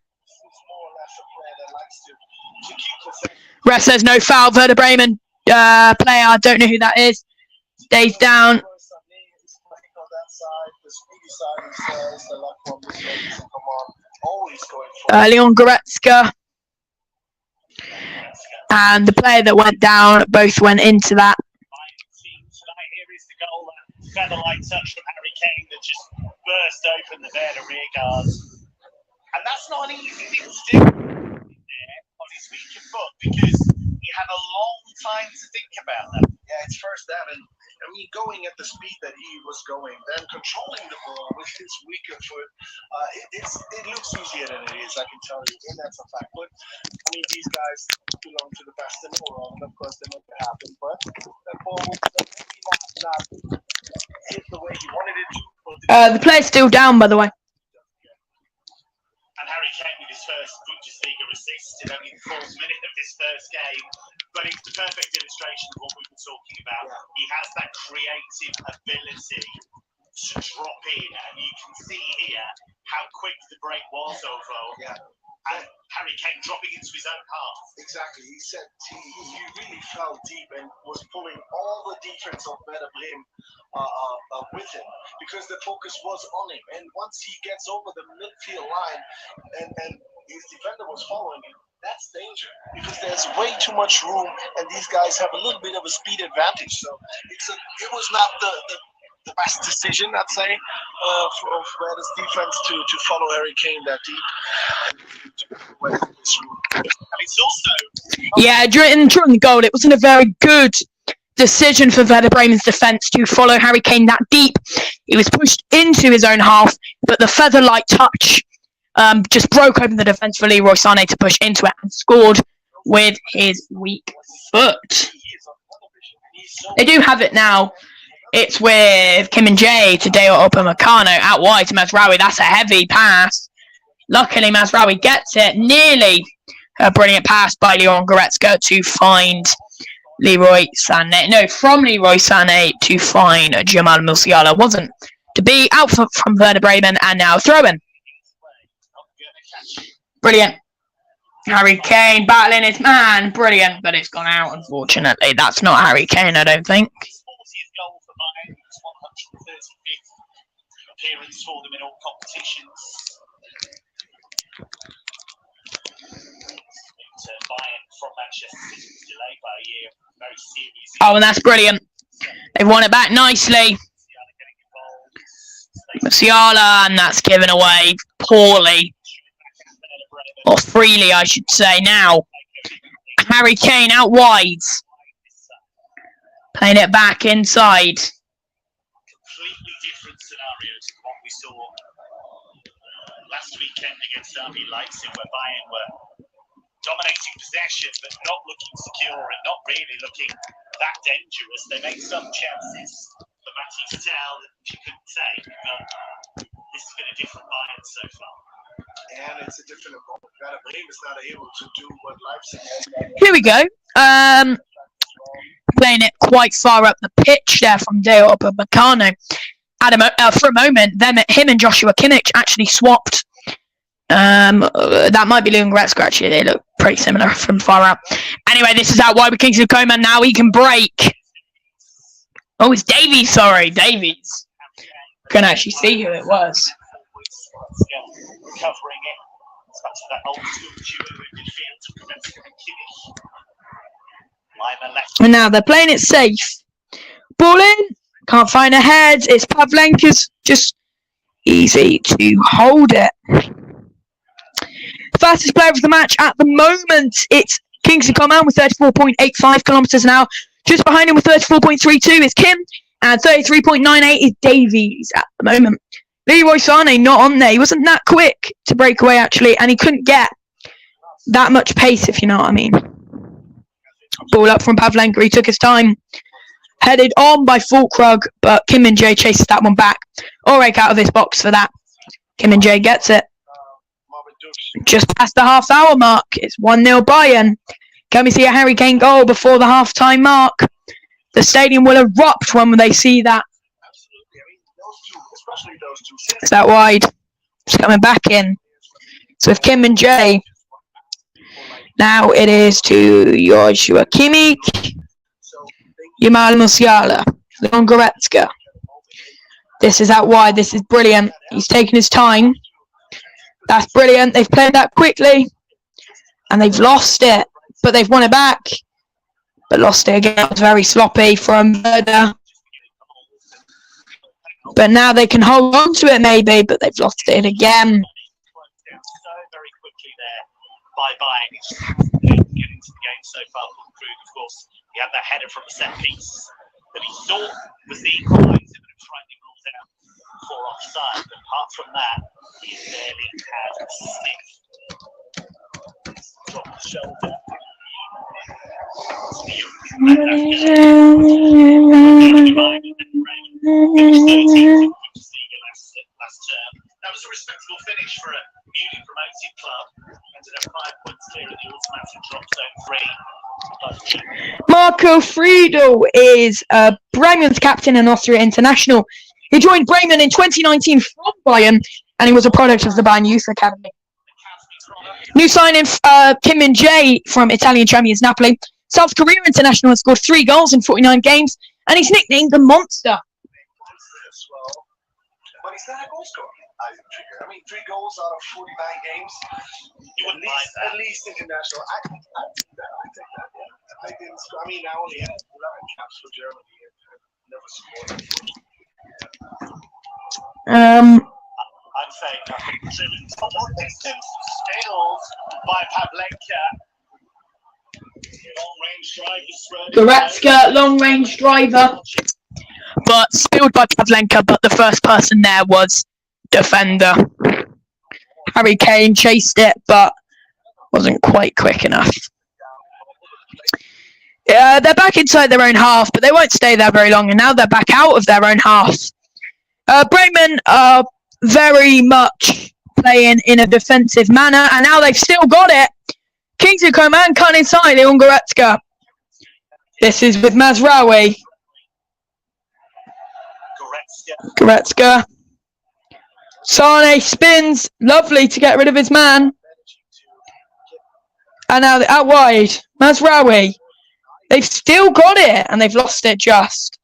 Ref says no foul. Werder Bremen player, I don't know who that is, stays down. Leon Goretzka and the player that went down both went into that. Here is the goal, that feather-like touch from Harry Kane that just burst open the Werder rear guard. And that's not an easy thing to do there on his weaker foot, because he had a long time to think about that. Yeah, it's first down, and I mean, going at the speed that he was going, then controlling the ball with his weaker foot, it looks easier than it is, I can tell you, and that's a fact. But I mean, these guys belong to the best in the world, and of course they make it happen. But that ball maybe not hit the way he wanted it to. The player's still down, by the way. And Harry Kane with his first Bundesliga assist in only the 4th minute of this first game. But it's the perfect illustration of what we were talking about. He has that creative ability to drop in, and you can see here how quick the break was overall. Yeah. And Harry Kane dropping into his own half. Exactly. He said he really fell deep and was pulling all the defense of Werder Bremen with him, because the focus was on him. And once he gets over the midfield line and his defender was following him, that's danger, because there's way too much room, and these guys have a little bit of a speed advantage. So it was not the best decision, I'd say, of Werder's defense to follow Harry Kane that deep. And it's also... Yeah, during the goal, it wasn't a very good decision for Werder Bremen's defence to follow Harry Kane that deep. He was pushed into his own half, but the feather-like touch just broke open the defence for Leroy Sané to push into it and scored with his weak foot. They do have it now. It's with Kim and Jay to Deo Upamecano out wide to Mazraoui. That's a heavy pass. Luckily, Mazraoui gets it. Nearly a brilliant pass by Leon Goretzka to find Leroy Sané. No, from Leroy Sané to find Jamal Musiala. Wasn't to be. Out from Werder Bremen, and now throw-in. Brilliant. Harry Kane battling his man. Brilliant, but it's gone out, unfortunately. That's not Harry Kane, I don't think. 40th goal for Bayern, 135th appearance for them in all competitions. Bayern from Manchester City was delayed by a year. Very serious. Oh, and that's brilliant. They've won it back nicely. Musiala, and that's given away poorly. Or freely, I should say. Now, Harry Kane out wide. Playing it back inside. Completely different scenarios to what we saw last weekend against RB Leipzig, where Bayern were dominating possession, but not looking secure and not really looking that dangerous. They made some chances for Matty Patel that you couldn't take, but this has been a different Bayern so far. And it's a different opponent. Werder Bremen is not able to do what Leipzig has. Here we go. Playing it quite far up the pitch there from Deo Upamecano. For a moment, him and Joshua Kimmich actually swapped. That might be Leon Goretzka, actually. They look pretty similar from far out. Anyway, this is out wide with Kingsley Coman. Now he can break. Oh, it's Davies, sorry. Davies. Can actually see who it was. Covering it. It's back to that old school duo in midfield to Goretzka and Kimmich. Lima left. And now they're playing it safe. Ball in. Can't find a head. It's Pavlenka's. Just easy to hold it. Fastest player of the match at the moment. It's Kingsley Coman with 34.85 kilometres an hour. Just behind him with 34.32 is Kim, and 33.98 is Davies at the moment. Leroy Sané not on there. He wasn't that quick to break away, actually, and he couldn't get that much pace, if you know what I mean. Ball up from Pavlenka. He took his time. Headed on by Fulkrug, but Kim Min-jae chases that one back. Orek out of his box for that. Kim Min-jae gets it. Just past the half-hour mark. It's 1-0 Bayern. Can we see a Harry Kane goal before the half-time mark? The stadium will erupt when they see that. Is that wide? It's coming back in. So with Kim Min-jae. Now it is to Joshua Kimmich. Jamal Musiala. Leon Goretzka. This is out wide. This is brilliant. He's taking his time. That's brilliant. They've played that quickly. And they've lost it. But they've won it back. But lost it again. It was very sloppy from Werder. But now they can hold on to it maybe. But they've lost it again. Very quickly there by Bayern. It's getting to the game so far. Of course, he had that header from the set piece that he thought was the equaliser, but it frightening ruled out for offside. But apart from that, he barely had a stick. Drop the shoulder. Last term. That was a respectable finish for a newly promoted club. Ended up 5 points clear at the automatic drop zone 3. Marco Friedl is Bremen's captain and Austria international. He joined Bremen in 2019 from Bayern, and he was a product of the Bayern Youth Academy. New signing Kim Min-jae from Italian champions Napoli. South Korea international has scored 3 goals in 49 games, and he's nicknamed the Monster. But he's not a goal scorer. I mean, 3 goals out of 49 games. You wouldn't mind that. At least international. I take that. Yeah. I didn't score. I mean, I only had 11 caps for Germany and never scored. I'm saying nothing. Distance scaled by Pavlenka. Goretzka, long-range driver. But spilled by Pavlenka, but the first person there was defender. Harry Kane chased it, but wasn't quite quick enough. They're back inside their own half, but they won't stay there very long, and now they're back out of their own half. Bremen are very much playing in a defensive manner, and now they've still got it. Kingsley Coman cut inside Leon Goretzka. This is with Mazraoui. Goretzka. Sané spins. Lovely to get rid of his man. And now out wide. Mazraoui. They've still got it, and they've lost it just.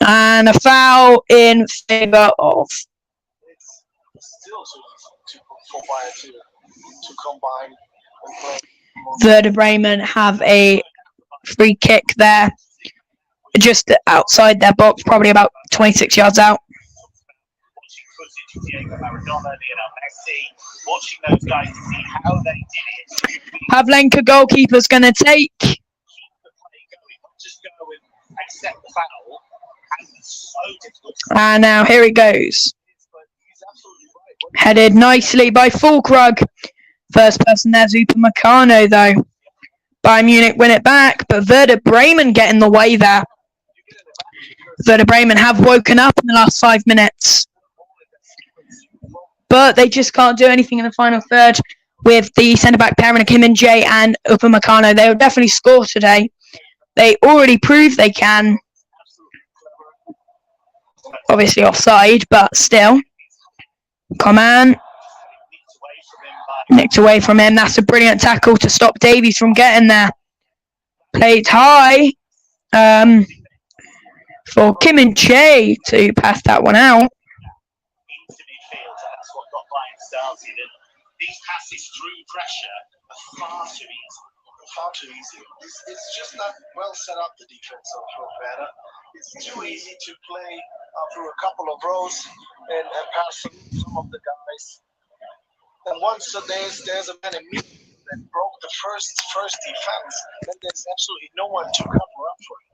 And a foul in favour of. It's still for Bayern to combine and play. Werder Bremen have a free kick there. Just outside their box, probably about 26 yards out. Watching those guys to see how they did it. Pavlenka goalkeeper's going to take. Just go and accept the foul. And it's so difficult. And now here it goes. Headed nicely by Fulkrug. First person there's Upamecano though. Bayern Munich win it back, but Werder Bremen get in the way there. Werder Bremen have woken up in the last 5 minutes. But they just can't do anything in the final third with the centre-back pairing of Kim Min-jae and Upamecano. They will definitely score today. They already proved they can. Obviously offside, but still. Coman. Nicked away from him. That's a brilliant tackle to stop Davies from getting there. Played high. For Kim Min-jae to pass that one out. Into midfield, and that's what got Bayern started. And these passes through pressure are far too easy. Far too easy. It's just not well set up, the defense of Werder. It's too easy to play through a couple of rows and pass some of the guys. And once there's a man in that broke the first defense, then there's absolutely no one to cover up for him.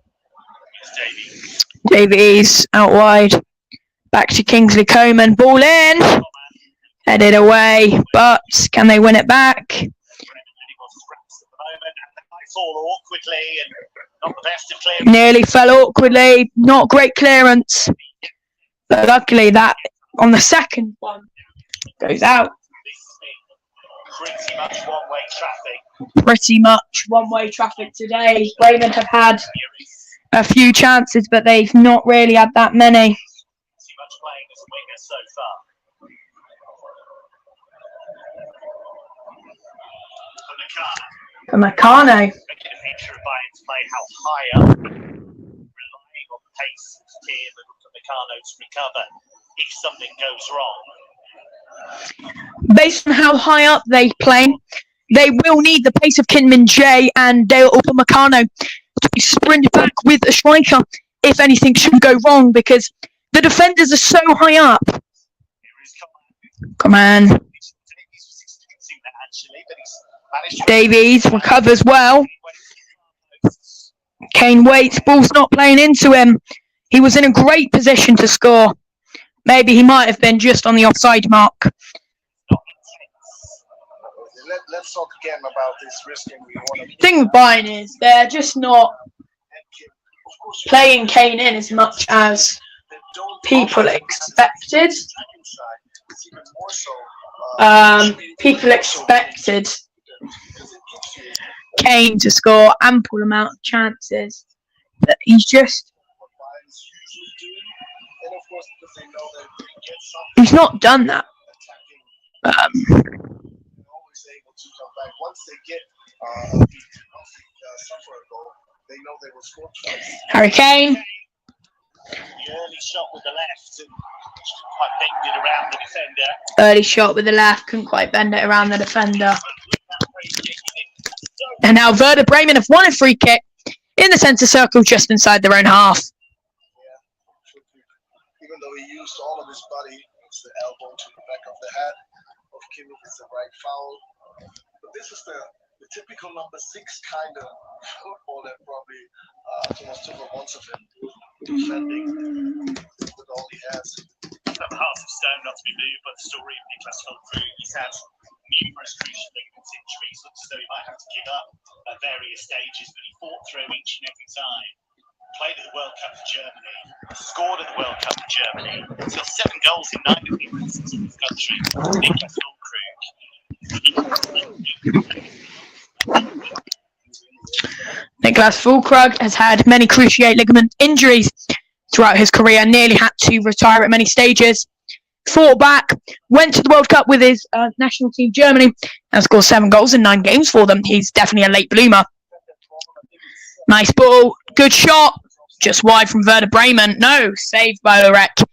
Davies out wide. Back to Kingsley Coman. Ball in. Headed away. But can they win it back? Fall awkwardly and not the best of clearance. Nearly fell awkwardly. Not great clearance. But luckily that on the second one goes out. Pretty much one-way traffic. Pretty much one-way traffic today. Bremen have had a few chances, but they've not really had that many. Pretty much playing as a winger so far. For Meccano. Making a picture of Bayern's play, how high up, relying on the pace of Kim and for Meccano to recover if something goes wrong. Based on how high up they play, they will need the pace of Kinman J and Dale Upamecano to sprint back with a striker if anything should go wrong, because the defenders are so high up. Come on. Davies recovers well. Kane waits. Ball's not playing into him. He was in a great position to score. Maybe he might have been just on the offside mark. Let's talk again about this risking. The thing with Bayern is they're just not playing Kane in as much as people expected. People expected Kane to score ample amount of chances, but he's not done that. Harry Kane. The early shot with the left and quite bend it around the defender. Early shot with the left, couldn't quite bend it around the defender. And now Werder Bremen have won a free kick in the centre circle just inside their own half. Even though he used all of his body, it's the elbow to the back of the head of Kimmich, it's the right foul. But this is the typical number 6 kind of football that probably Thomas Tuchel wants of him, defending with all he has. At the heart of stone, not to be moved by the story of Niklas Füllkrug. He's had numerous crucial ligament injuries. Looks as though he might have to give up at various stages, but he fought through each and every time. Played at the World Cup for Germany, scored at the World Cup for Germany. He's got 7 goals in 9 appearances in his country. Niklas Füllkrug. Niklas Füllkrug has had many cruciate ligament injuries throughout his career, nearly had to retire at many stages. Fought back, went to the World Cup with his national team Germany, and scored 7 goals in 9 games for them. He's definitely a late bloomer. Nice ball, good shot, just wide from Werder Bremen. No, saved by Lorek,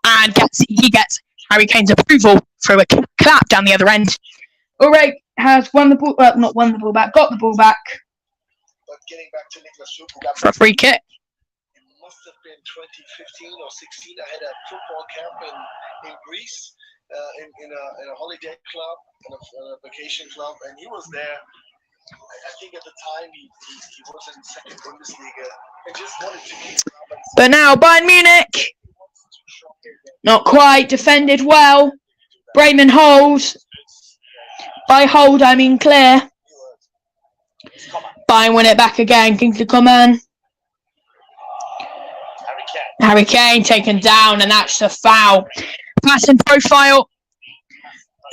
and he gets Harry Kane's approval through a clap down the other end. Lorek has won the ball, not won the ball back, got the ball back. But getting back to Niklas Füllkrug, For a free kick. it must have been 2015 or 16. I had a football camp in Greece, in a holiday club, in a vacation club, and he was there. I think at the time he was in second Bundesliga and just wanted to keep up. But now Bayern Munich, not quite, defended well. Bremen holds. By hold, I mean clear. Bayern win it back again. Kingsley Coman. Harry Kane taken down, and that's a foul. Passing profile.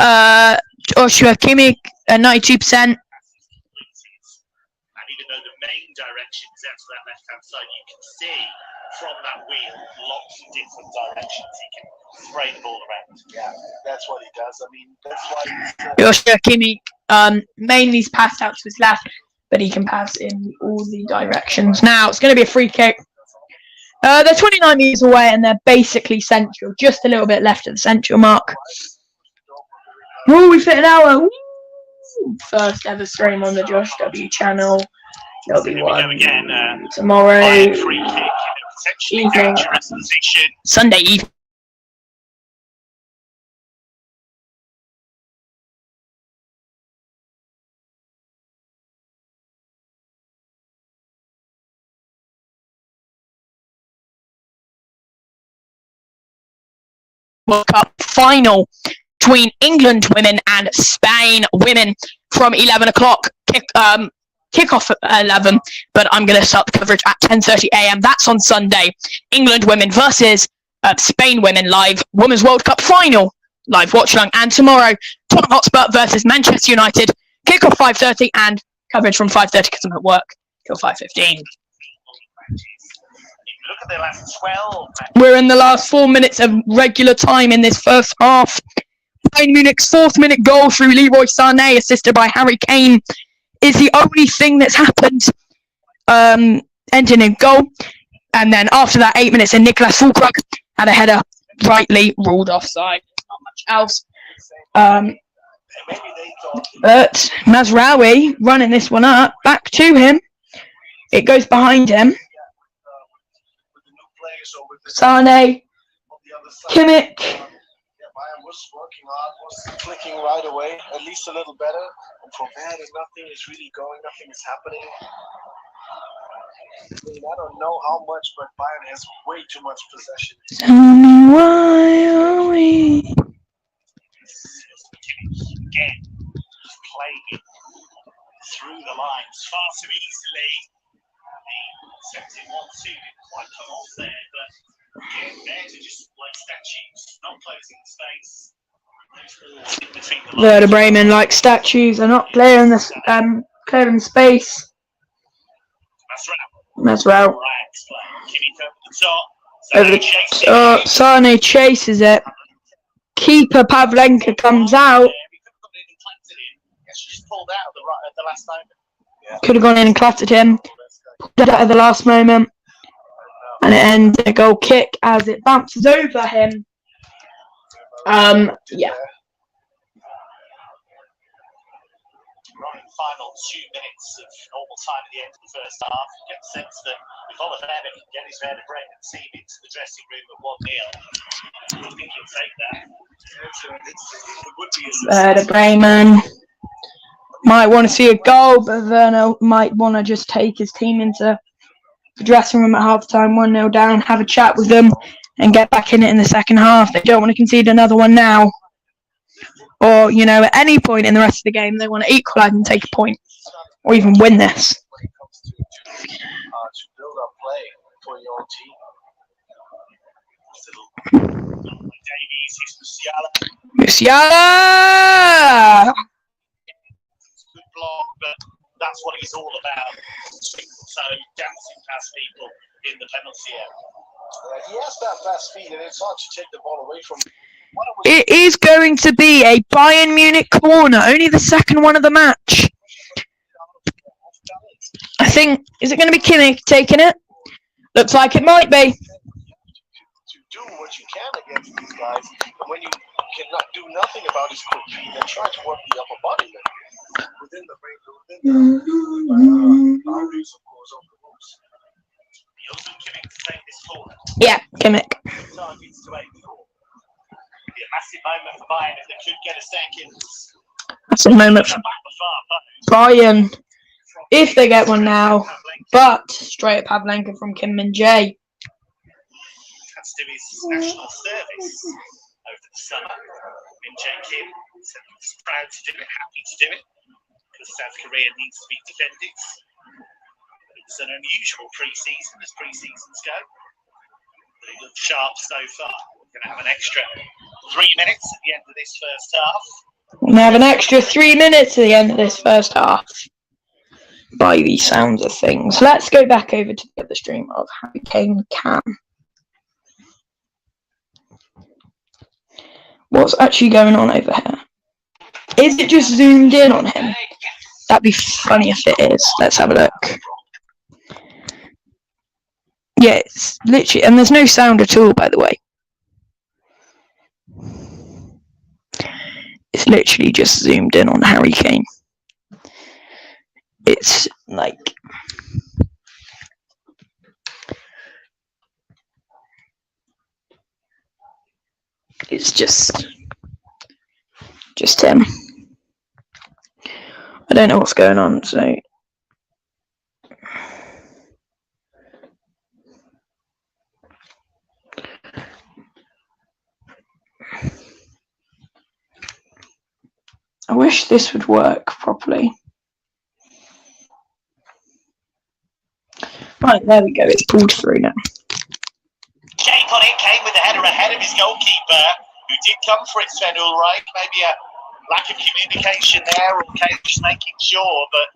Joshua Kimmich, 92%. Though the main direction is out to that left-hand side, you can see from that wheel lots of different directions. He can spray the ball around. Yeah, that's what he does. I mean, that's why Joshua Kimmich mainly is passed out to his left, but he can pass in all the directions. Now it's going to be a free kick. They're 29 metres away, and they're basically central, just a little bit left of the central mark. Oh, we've hit an hour. Woo! First ever stream on the Josh W channel. There'll be one tomorrow Free kick in a potentially evening, dangerous position. Sunday evening. World Cup final between England women and Spain women from 11 o'clock. Kickoff at 11, but I'm going to start the coverage at 10:30 a.m. That's on Sunday. England women versus Spain women live Women's World Cup final live watchalong. And tomorrow, Tottenham Hotspur versus Manchester United. Kickoff 5:30 and coverage from 5:30 because I'm at work till 5:15. Look at the last 12. We're in the last 4 minutes of regular time in this first half. Bayern Munich's 4th minute goal through Leroy Sané, assisted by Harry Kane, is the only thing that's happened, ending in goal. And then after that, 8 minutes, and Nicolas Fulkrug had a header rightly ruled offside. Not much else. But Mazraoui running this one up, back to him. It goes behind him. Sané, Kimmich. Bayern was working hard, was clicking right away, at least a little better. And from there, nothing is really going, nothing is happening. I mean, I don't know how much, but Bayern has way too much possession. Tell me why are we? Again, playing it through the lines far too easily. The 71-2 didn't quite come off there, but again, there to just like statues, not closing the space. Werder Bremen, like statues, are not clearing the clearing space. Mazraoui over the top. Sané chases it. Keeper Pavlenka comes out. Could have gone in and clattered him. Pulled out at the last moment. And it ends in a goal kick as it bounces over him. Yeah. Final 2 minutes of normal time at the end of the first half. You get the sense that if Oliver Werder can get his Werder Bremen team into the dressing room at 1-0, I think he'll take that. It would be a Werder Bremen might want to see a goal, but Werner might want to just take his team into the dressing room at half-time, 1-0 down, have a chat with them, and get back in it in the second half. They don't want to concede another one now. Or, you know, at any point in the rest of the game, they want to equalise and take a point. Or even win this. When it comes to build up play for your team. Davies, Musiala. Musiala! Good block, but that's what he's all about. So dancing past people in the penalty area. He has that fast speed, and it's hard to take the ball away from him. It is going to be a Bayern Munich corner, only the second one of the match. I think, is it going to be Kimmich taking it? Looks like it might be. To do what you can against these guys, and when you cannot do nothing about his quick feet, then try to work the upper body within the boundaries, of course, of the rules. Also Kimmich to take this corner. Yeah, Kimmich. Targets to aim for. Be a massive moment for Bayern if they could get a second. That's a moment for Bayern, if they get one now. But straight at Pavlenka from Kim Min-jae. Has to do his national service over the summer. Min-jae Kim is proud to do it, happy to do it, because South Korea needs to be defended. It's an unusual pre-season as pre-seasons go. But it looks sharp so far. We're going to have an extra 3 minutes at the end of this first half. We have an extra 3 minutes at the end of this first half. By the sounds of things. Let's go back over to the other stream of Harry Kane Cam. What's actually going on over here? Is it just zoomed in on him? That'd be funny if it is. Let's have a look. Yeah, it's literally, and there's no sound at all, by the way. It's literally just zoomed in on Harry Kane. It's like, it's just him. I don't know what's going on, so I wish this would work properly. Right, there we go. It's pulled through now. Shape on it, came with the header ahead of his goalkeeper, who did come for it, Sven Ulreich. Maybe a lack of communication there, or Kane just making sure, but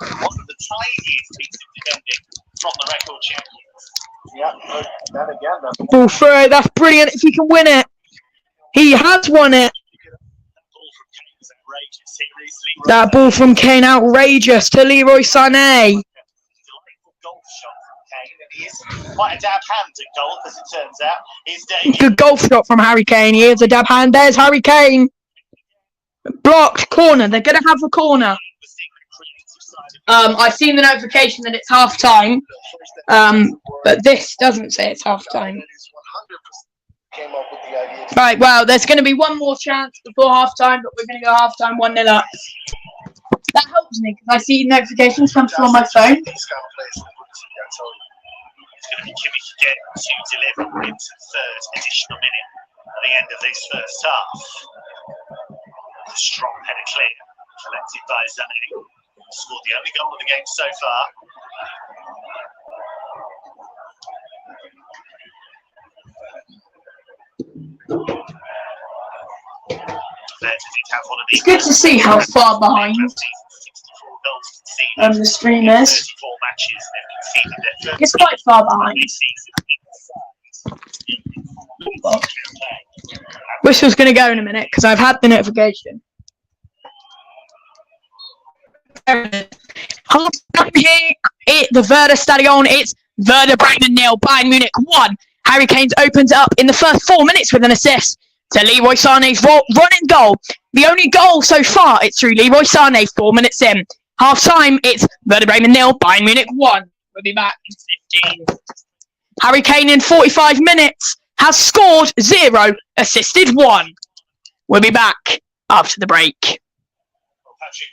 it wasn't the tidiest piece of defending from the record champions. Yeah, but then again, that's Ball through. That's brilliant if he can win it. He has won it. That ball from Kane was outrageous. Here is Leroy That ball from Kane outrageous to Leroy Sané. Delightful golf shot from Kane, and he is quite a dab hand at golf, as it turns out. His debut. Good golf shot from Harry Kane. Here's a dab hand. There's Harry Kane. Blocked. Corner. They're going to have a corner. I've seen the notification that it's half time. But this doesn't say it's half time. came up with the idea. Right, well, there's going to be one more chance before half time, but we're going to go half time 1-0 up. That helps me because I see notifications come through on my phone. These kind of plays in the Bundesliga, I tell you. It's going to be Kimmich again to deliver into the third additional minute at the end of this first half. A strong header clear, collected by Sané. Scored the only goal of the game so far. It's good to see how far behind the stream is. It's quite far behind. Whistle's going to go in a minute because I've had the notification. Half time here at the Werder Stadion. It's Werder Bremen 0, Bayern Munich 1. Harry Kane opens it up in the first 4 minutes with an assist to Leroy Sané's running goal. The only goal so far, it's through Leroy Sané 4 minutes in. Half time, it's Werder Bremen 0, Bayern Munich 1. We'll be back in 15. Harry Kane in 45 minutes has scored 0, assisted 1. We'll be back after the break. Patrick,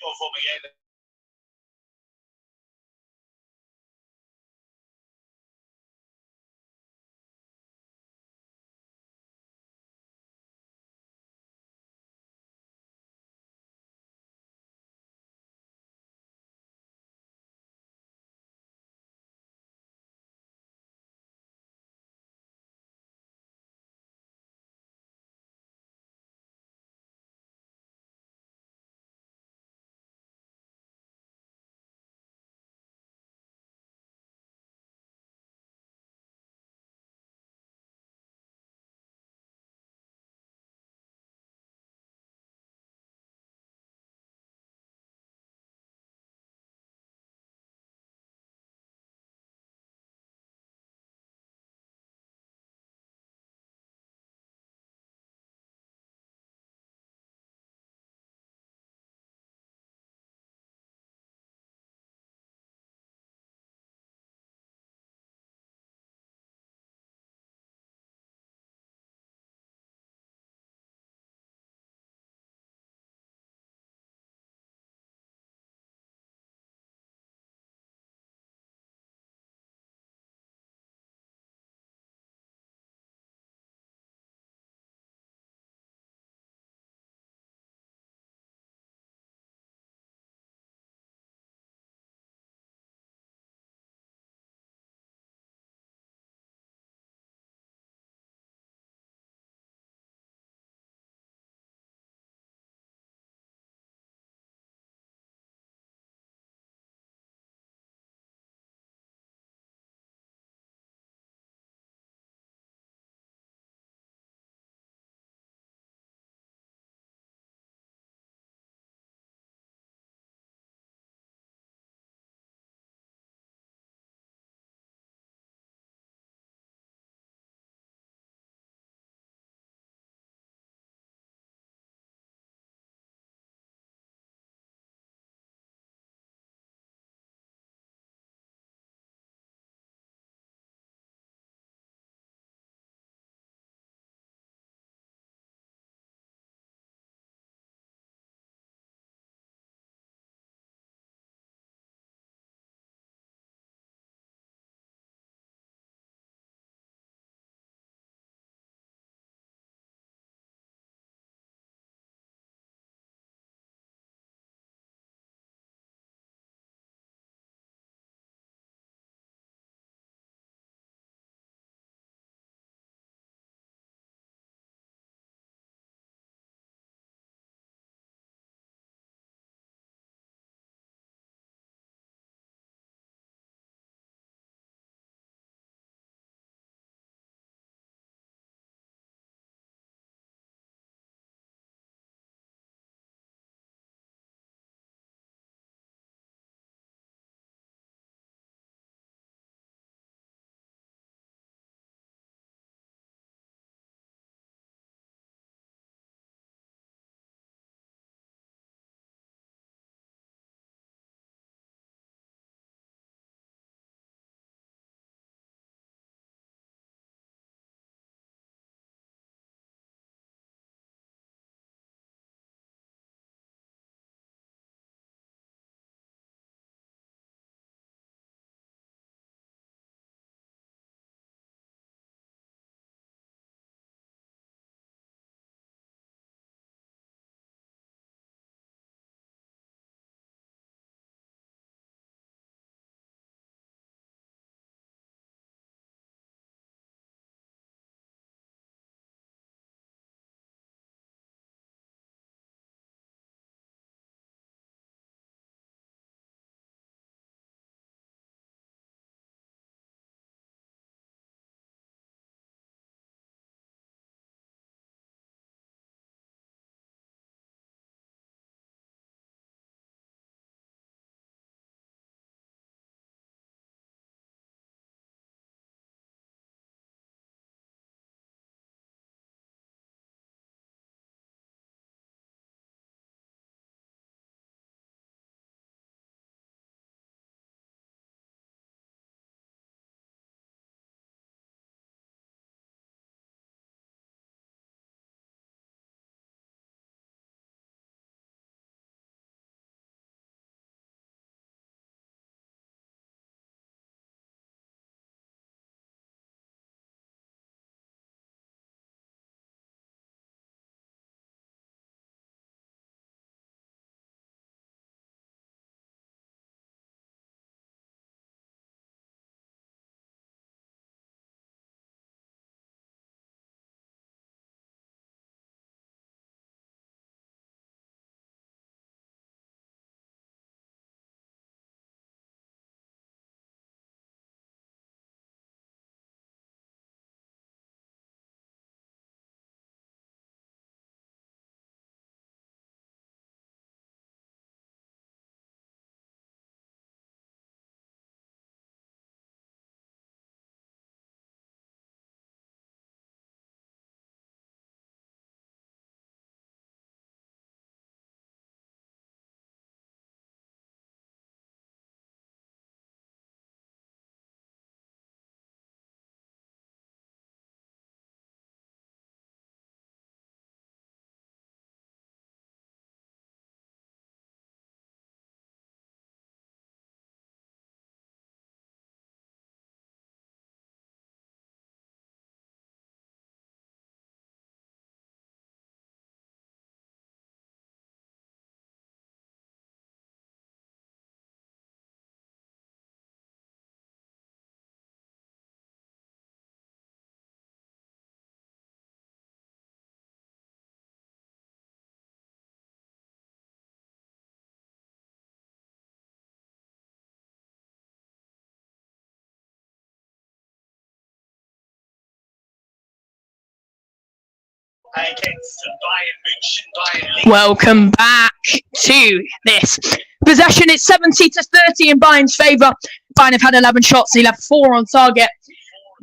against Bayern Munich. Bayern League. Welcome back to this possession. It's 70-30 in Bayern's favour. Bayern have had 11 shots. They'll have 4 on target.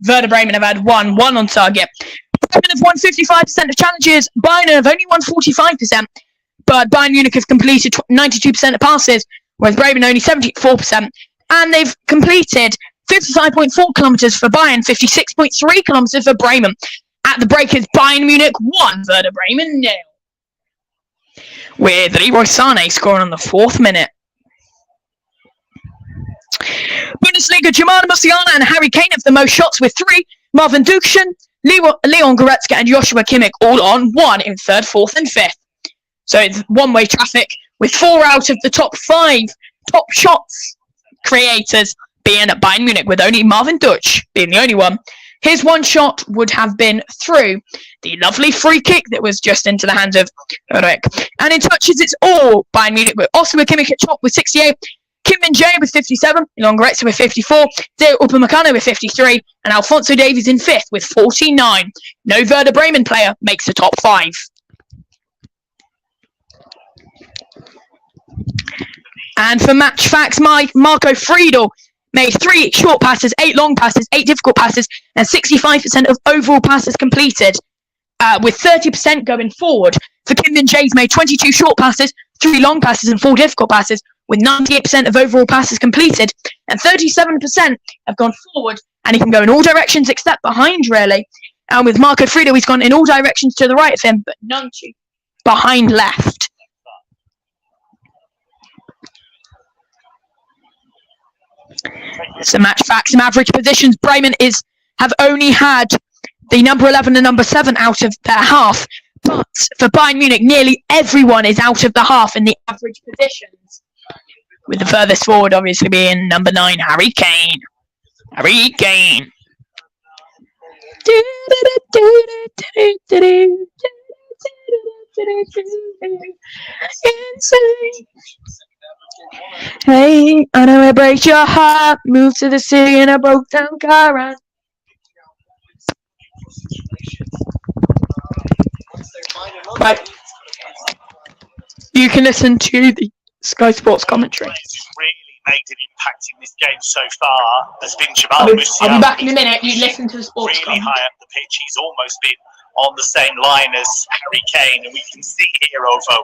Werder Bremen have had one on target. Bremen have won 55% of challenges. Bayern have only won 45%. But Bayern Munich have completed 92% of passes, whereas Bremen only 74%. And they've completed 55.4 kilometres for Bayern, 56.3 kilometres for Bremen. At the break, it's Bayern Munich 1, Werder Bremen 0. With Leroy Sané scoring on the 4th minute. Bundesliga, Jamal Musiala and Harry Kane have the most shots with 3. Marvin Dukschen, Leon Goretzka and Joshua Kimmich all on 1 in 3rd, 4th and 5th. So it's one-way traffic with 4 out of the top 5 top shots creators being at Bayern Munich, with only Marvin Duksch being the only one. His one shot would have been through the lovely free kick that was just into the hands of Ulrich. And in touches, it's all Bayern Munich, with Joshua Kimmich at top with 68, Kim Min-jae with 57, Leon Goretzka with 54, Dale Upamecano with 53, and Alphonso Davies in 5th with 49. No Werder Bremen player makes the top 5. And for match facts, Marco Friedel made 3 short passes, 8 long passes, 8 difficult passes, and 65% of overall passes completed, with 30% going forward. For Kim Min-jae's made 22 short passes, 3 long passes, and 4 difficult passes, with 98% of overall passes completed, and 37% have gone forward, and he can go in all directions except behind, really. And with Marco Friedel, he's gone in all directions to the right of him, but none to behind left. So match facts and average positions. Bremen have only had the number 11 and number 7 out of their half. But for Bayern Munich, nearly everyone is out of the half in the average positions. With the furthest forward obviously being number 9, Harry Kane. Harry Kane. Insane. Hey, I know it breaks your heart. Move to the city in a broke down car. And right. You can listen to the Sky Sports commentary. Really made an impact in this game so far has been Jamal Musiala. I'll be back in a minute. You listen to the sports really high up the pitch. He's almost been on the same line as Harry Kane, and we can see here, Ovo,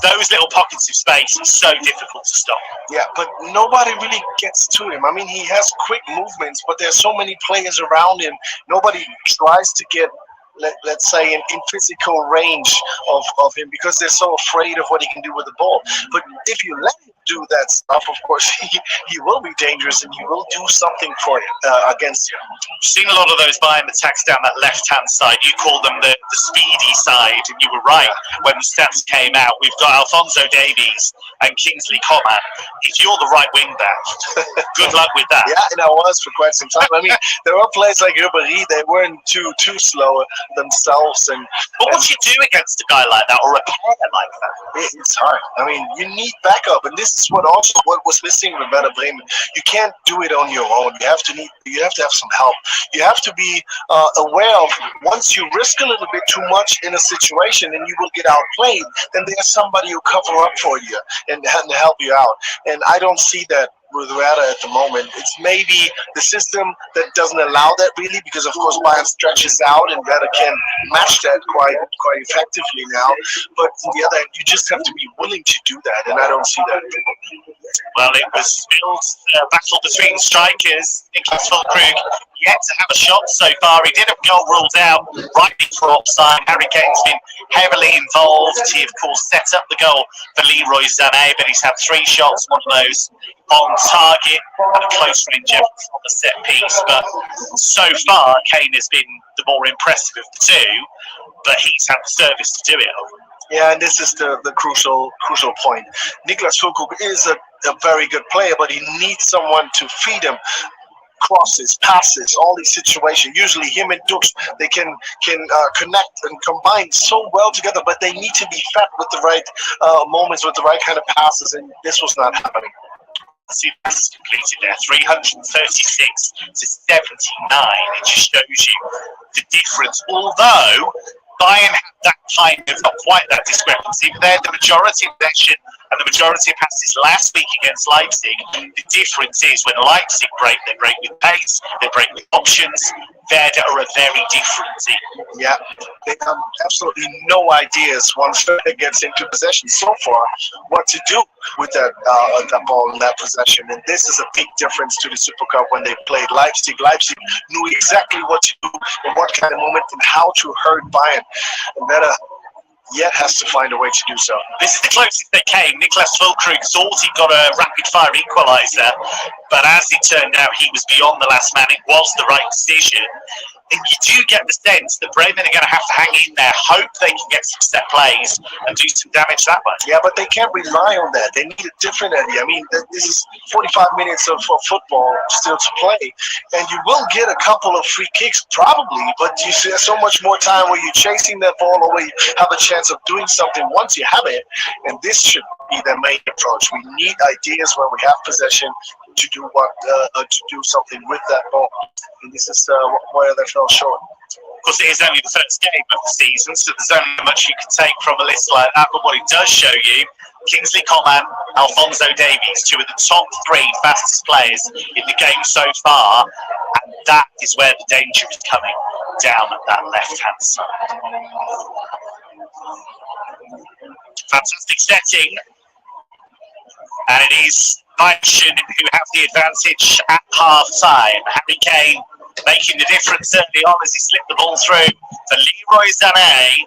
those little pockets of space are so difficult to stop. Yeah, but nobody really gets to him. I mean, he has quick movements, but there's so many players around him. Nobody tries to get, let's say, in physical range of him, because they're so afraid of what he can do with the ball. But if you let him do that stuff, of course, he will be dangerous, and he will do something for you against you. We've seen a lot of those Bayern attacks down that left-hand side. You call them the speedy side, and you were right when the stats came out. We've got Alphonso Davies and Kingsley Coman. If you're the right wing back, good luck with that. Yeah, and I was for quite some time. I mean, there were players like Ribéry, they weren't too slow themselves. But what do you do against a guy like that, or a player like that? It's hard. I mean, you need backup, and this is what was missing with Werder Bremen. You can't do it on your own. You have to have some help. You have to be aware of, once you risk a little bit too much in a situation and you will get outplayed, then there's somebody who cover up for you and help you out. And I don't see that with Werder at the moment. It's maybe the system that doesn't allow that, really, because of course Bayern stretches out and Werder can match that quite effectively now. But on the other hand, you just have to be willing to do that, and I don't see that. Well, it was still a battle between strikers. Niklas Füllkrug yet to have a shot so far. He did have a goal ruled out, rightly for offside. Harry Kane's been heavily involved. He, of course, set up the goal for Leroy Sané, but he's had 3 shots, one of those on target and a close range effort on the set piece. But so far, Kane has been the more impressive of the two, but he's had the service to do it. Yeah, and this is the crucial point. Niklas Füllkrug is a very good player, but he needs someone to feed him. Crosses, passes, all these situations. Usually him and Duksch, they can connect and combine so well together, but they need to be fed with the right moments, with the right kind of passes, and this was not happening. See, that's completed there, 336 to 79. It just shows you the difference. Although Bayern had that kind of, not quite that discrepancy, but they had the majority of possession and the majority of passes last week against Leipzig. The difference is when Leipzig break, they break with pace, they break with options. Werder are a very different team. Yeah, they have absolutely no ideas once Werder gets into possession so far what to do with that ball in that possession. And this is a big difference to the Super Cup when they played Leipzig. Leipzig knew exactly what to do in what kind of moment and how to hurt Bayern. And Werder yet has to find a way to do so. This is the closest they came. Niklas Füllkrug thought he got a rapid-fire equaliser, but as it turned out, he was beyond the last man. It was the right decision. And you do get the sense that Bremen are going to have to hang in there, hope they can get some set plays and do some damage that way. Yeah, but they can't rely on that. They need a different idea. I mean, this is 45 minutes of football still to play, and you will get a couple of free kicks probably, but you see so much more time where you're chasing that ball or where you have a chance of doing something once you have it, and this should be their main approach. We need ideas when we have possession to do something with that ball, and this is where they fell short. Of course, it is only the first game of the season, so there's only much you can take from a list like that. But what it does show you, Kingsley Coman, Alphonso Davies, two of the top three fastest players in the game so far, and that is where the danger is coming, down at that left-hand side. Fantastic setting, and it is Bayern who have the advantage at half-time. Harry Kane making the difference early on as he slipped the ball through for Leroy Sané,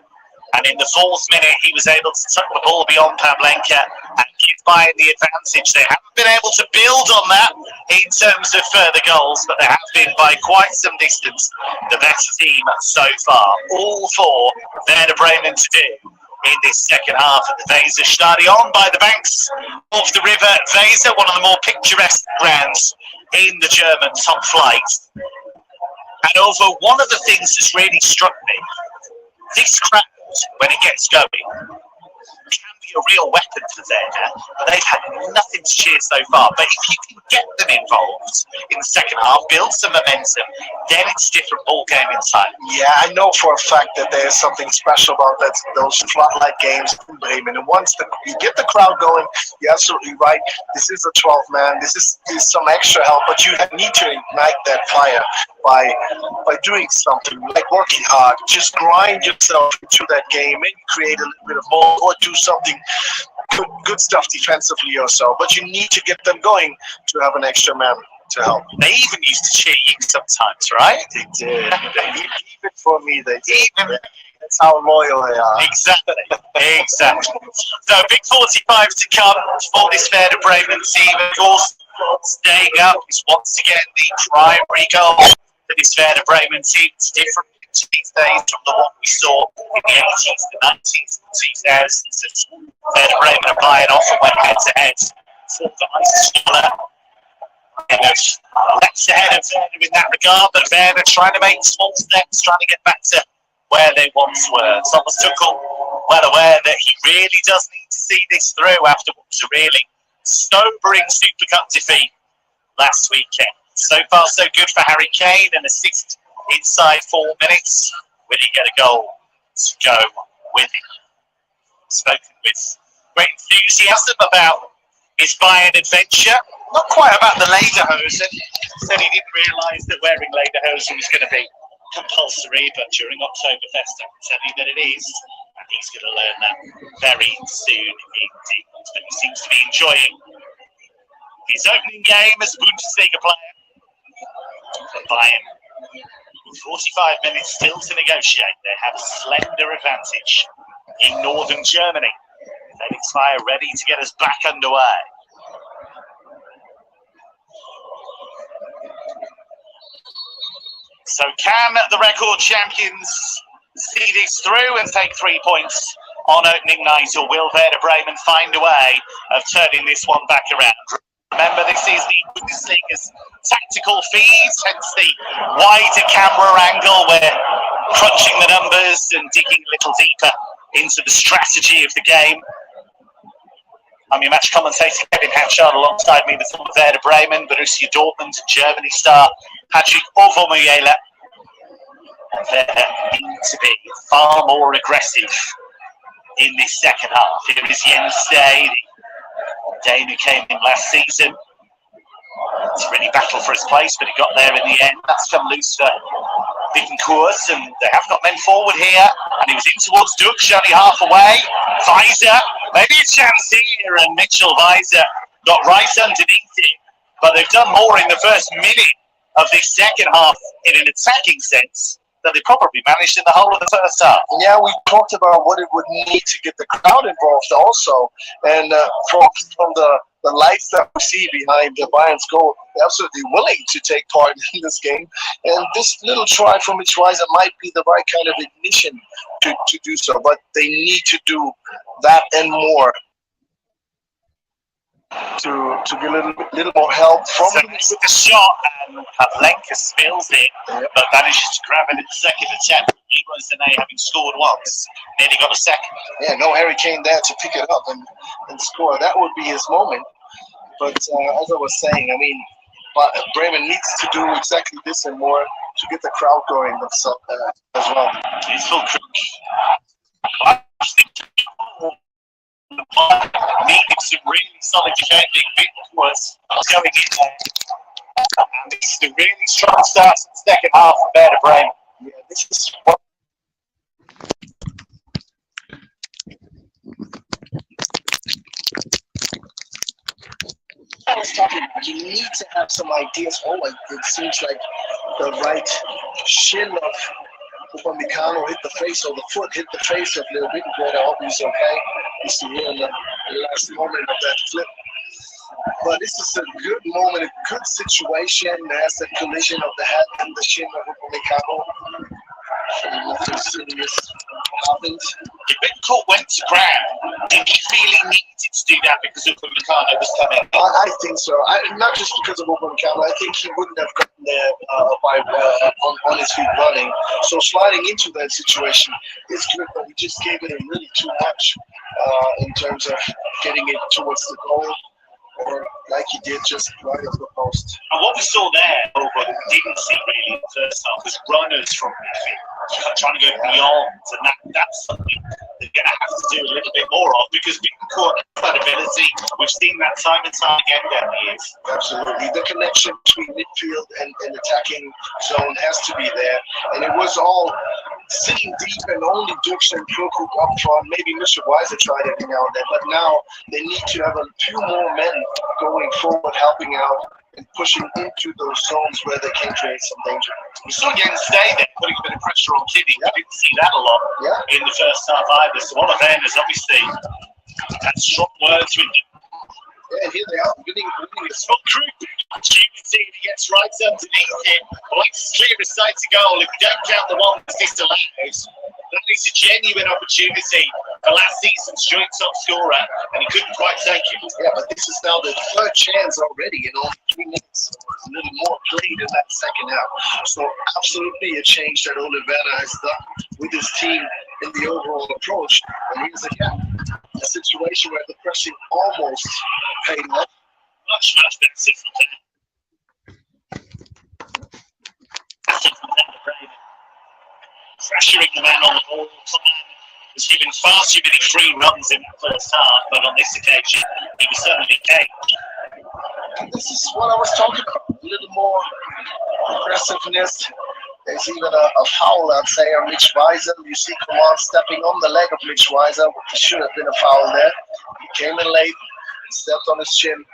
and in the 4th minute he was able to tuck the ball beyond Pavlenka and give Bayern the advantage. They haven't been able to build on that in terms of further goals, but they have been by quite some distance the better team so far. All for Werder Bremen to do in this second half at the Weser Stadion by the banks of the river Weser, one of the more picturesque grounds in the German top flight. And over one of the things that's really struck me, this crowd, when it gets going, can be a real weapon for Werder, but they've had nothing to cheer so far. But if you can get them involved in the second half, build some momentum, then it's a different ball game inside. Yeah, I know for a fact that there's something special about those floodlight games in Bremen. And once you get the crowd going, you're absolutely right. This is a 12-man. This is some extra help, but you need to ignite that fire by doing something, like working hard. Just grind yourself into that game and create a little bit of more, or do something good stuff defensively or so. But you need to get them going to have an extra man to help. They even used to cheer you sometimes, right? They did. Even for me, they did. That's how loyal they are. Exactly. So big 45 to come for this Werder Bremen team. Of course, staying up is once again the primary goal for this Werder Bremen team. It's different these days from the one we saw in the 80s, the 90s, the 2000s. Werder Bremen and Bayern often went head-to-head for the Meisterschale. Less ahead of Werder in that regard, but Werder trying to make small steps, trying to get back to where they once were. Thomas Tuchel, well aware that he really does need to see this through after what was a really sobering Super Cup defeat last weekend. So far, so good for Harry Kane, an assist inside 4 minutes. Will he get a goal to go with it? Spoken with great enthusiasm about his Bayern adventure. Not quite about the lederhosen. Said he didn't realise that wearing lederhosen was going to be compulsory, but during Oktoberfest I can tell you that it is, and he's going to learn that very soon indeed. But he seems to be enjoying his opening game as a Bundesliga player for Bayern. 45 minutes still to negotiate. They have a slender advantage in northern Germany. Felix Meyer ready to get us back underway. So can the record champions see this through and take 3 points on opening night, or will Werder Bremen find a way of turning this one back around? Remember, this is the Bundesliga's tactical feed, hence the wider camera angle. We're crunching the numbers and digging a little deeper into the strategy of the game. I'm your match commentator, Kevin Hatchard, alongside me, the former Werder Bremen, Borussia Dortmund, Germany star Patrick Ovomoyela. They need to be far more aggressive in this second half. Here is Jens Day, the Dane who came in last season. It's really battled for his place, but he got there in the end. That's come loose for Bittencourt, and they have got men forward here. And he was in towards Dux, only half away. Weiser, maybe a chance here, and Mitchell Weiser got right underneath it. But they've done more in the first minute of this second half in an attacking sense than they probably managed in the whole of the first half. Yeah, we talked about what it would need to get the crowd involved also. And from the lights that we see behind the Bayern's goal, they're absolutely willing to take part in this game. And this little try from Schweizer might be the right kind of ignition to do so. But they need to do that and more to get a little more help from the shot, and Pavlenka spills it, but manages to grab it in the second attempt. Leroy Sané, having scored once, nearly got a second. Yeah, no Harry Kane there to pick it up and score. That would be his moment. But as I was saying, I mean, Bremen needs to do exactly this and more to get the crowd going themselves as well. It's full crook. Needing some really solid defending. Was going in there. And it's a really strong start in the second half for Werder Bremen. Yeah, this is what I was talking about. You need to have some ideas. It seems like the right shin of Upamecano hit the face, or the foot hit the face of Leo Bittencourt. I hope he's okay. He's still in the last moment of that flip. But this is a good moment, a good situation. There's the collision of the head and the shin of Upamecano. Nothing serious happened. If Bittencourt went to ground, did he feel he needed to do that because Upamecano was coming? I think so. Not just because of Upamecano. I think he wouldn't have gotten there on his feet running. So sliding into that situation is good, but he just gave it a really too much in terms of getting it towards the goal, or like he did just right off the post. And what we saw there, but didn't see really in the first half, was runners from midfield trying to go beyond, and that's something they're going to have to do a little bit more of, because Bittencourt has that ability. We've seen that time and time again down the years. Absolutely. The connection between midfield and attacking zone has to be there. And it was all sitting deep and only Dux and Krukuk up front. Maybe Mr. Weiser tried every now and then, but now they need to have a few more men going forward, helping out and pushing into those zones where they can create some danger. We saw Jens Day there putting a bit of pressure on Kinney. We didn't see that a lot in the first half either. So one of them is obviously had strong words with him. Yeah, here they are, winning It's not crude opportunity. He gets right underneath it. Well, it's clear as sight to goal. If we don't count the one that's disallowed, that is a genuine opportunity for last season's joint top scorer, and he couldn't quite take it. Yeah, but this is now the third chance already in only 3 minutes. So a little more played in that second half. So absolutely a change that Ole Werner has done with his team in the overall approach. And here's again a situation where the pressing almost paid off. Much better from there. Pressuring the man on the ball. Was given far too many free runs in the first half, but on this occasion, he was certainly caged. And this is what I was talking about. A little more aggressiveness. There's even a foul, I'd say, on Mitch Weiser. You see Coman stepping on the leg of Mitch Weiser. There should have been a foul there. He came in late, stepped on his chin.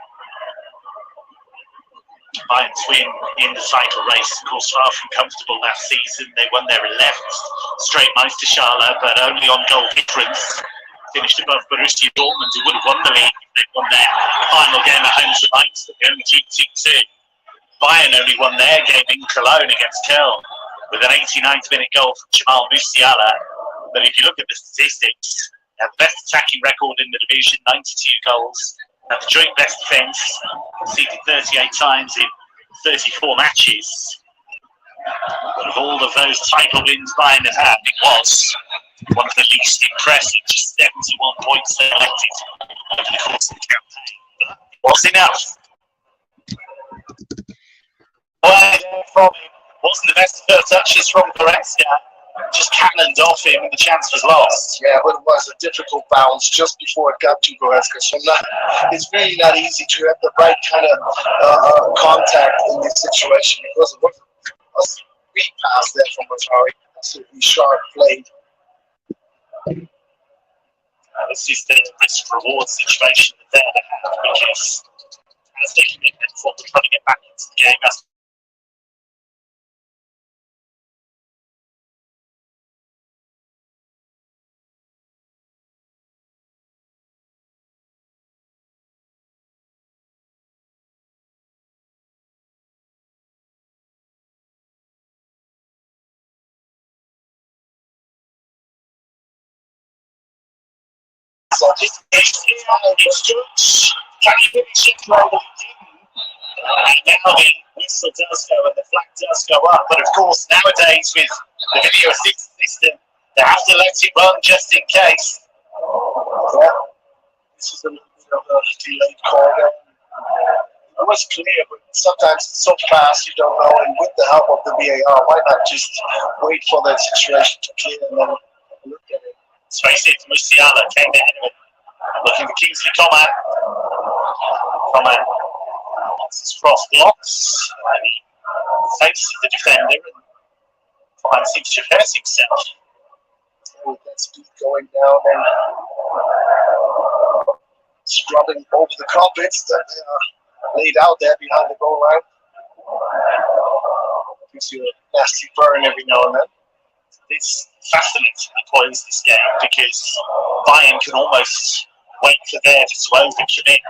Bayern's win in the title race, of course, far from comfortable last season. They won their 11th straight Meisterschale, but only on goal difference. Finished above Borussia Dortmund, who would have won the league if they won their final game at home to Mainz. They only drew 2-2. Bayern only won their game in Cologne against Köln with an 89th minute goal from Jamal Musiala. But if you look at the statistics, they have the best attacking record in the division, 92 goals. Have the joint best defence, conceded 38 times in 34 matches. But of all of those title wins Bayern have had, it was one of the least impressive, just 71 points they elected over the course of the campaign. But it was enough. Well, from Wasn't the best first touches from Goretzka. Just cannoned off him and the chance was lost. Yeah, but it was a difficult bounce just before it got to Goretzka. So it's really not easy to have the right kind of contact in this situation. Because it was a sweet pass there from Matari. Absolutely sharp play. This is the risk-reward situation that they're have because as they commitment for trying to get back into the game, that's So it's just can he finish it right? and now the whistle does go and the flag does go up. But of course, nowadays with the video assist system, they have to let it run just in case. Yeah. This is a little bit of a delayed call there. It was clear, but sometimes it's so fast you don't know. And with the help of the VAR, why not just wait for that situation to clear and then look at it? Let's face it, Musiala came ahead of it. Looking for Kingsley Coman. Coman wants his cross blocks. And he faces the defender and Coman seems to hurt himself. With that speed going down and scrubbing over the carpets that are laid out there behind the goal line. Gives you a nasty burn every now and then. It's fascinating the points this game because Bayern can almost wait for there to overcommit,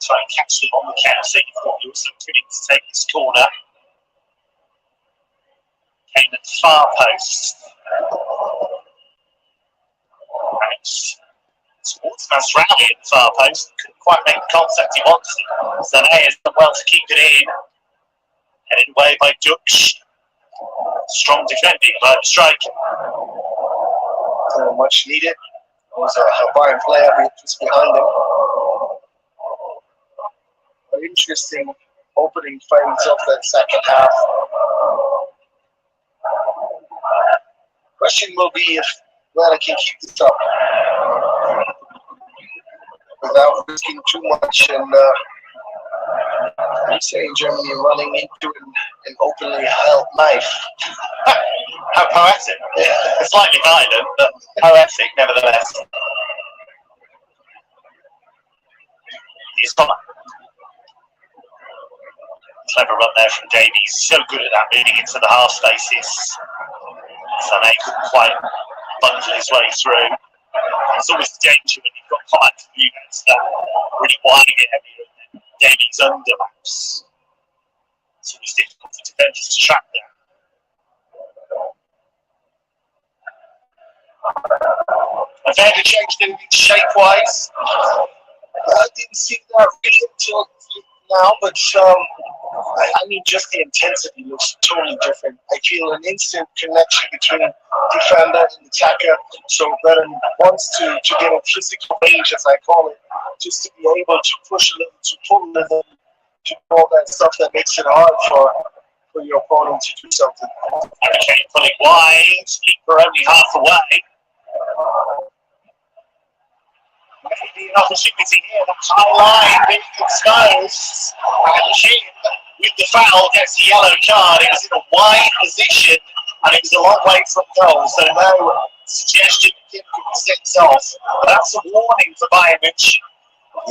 try and catch them on the counter. You've got Lewis and Pudding to take this corner. Came at the far post. Towards Masraoui at the far post. Couldn't quite make the contact he wanted. Sané has done well to keep it in. Headed away by Dux. Strong defending by the striker. Much needed. There was a Bayern player just behind him. An interesting opening phase of that second half. Question will be if Werder can keep this up without risking too much and say in Germany running into an openly held knife. How poetic. It's slightly violent, but poetic nevertheless. He's got a clever run there from Davies. So good at that, moving into the half spaces. Sané couldn't quite bundle his way through. It's always the danger when you've got quite a few against that really wide area and then Davies underlaps. It's always difficult for defenders to track that. Werder changed anything shape-wise. I didn't see that really until now, but I mean, just the intensity looks totally different. I feel an instant connection between defender and attacker. So Werder wants to get a physical range, as I call it, just to be able to push a little, to pull a little, to do all that stuff that makes it hard for your opponent to do something. Harry Kane pulling wide, keeper only half away. Maybe an opportunity here, that high line being exposed. And Kim, with the foul, gets the yellow card. It was in a wide position and it was a long way from goal, so no suggestion that Kim could be sent off. But that's a warning for Bayern Munich.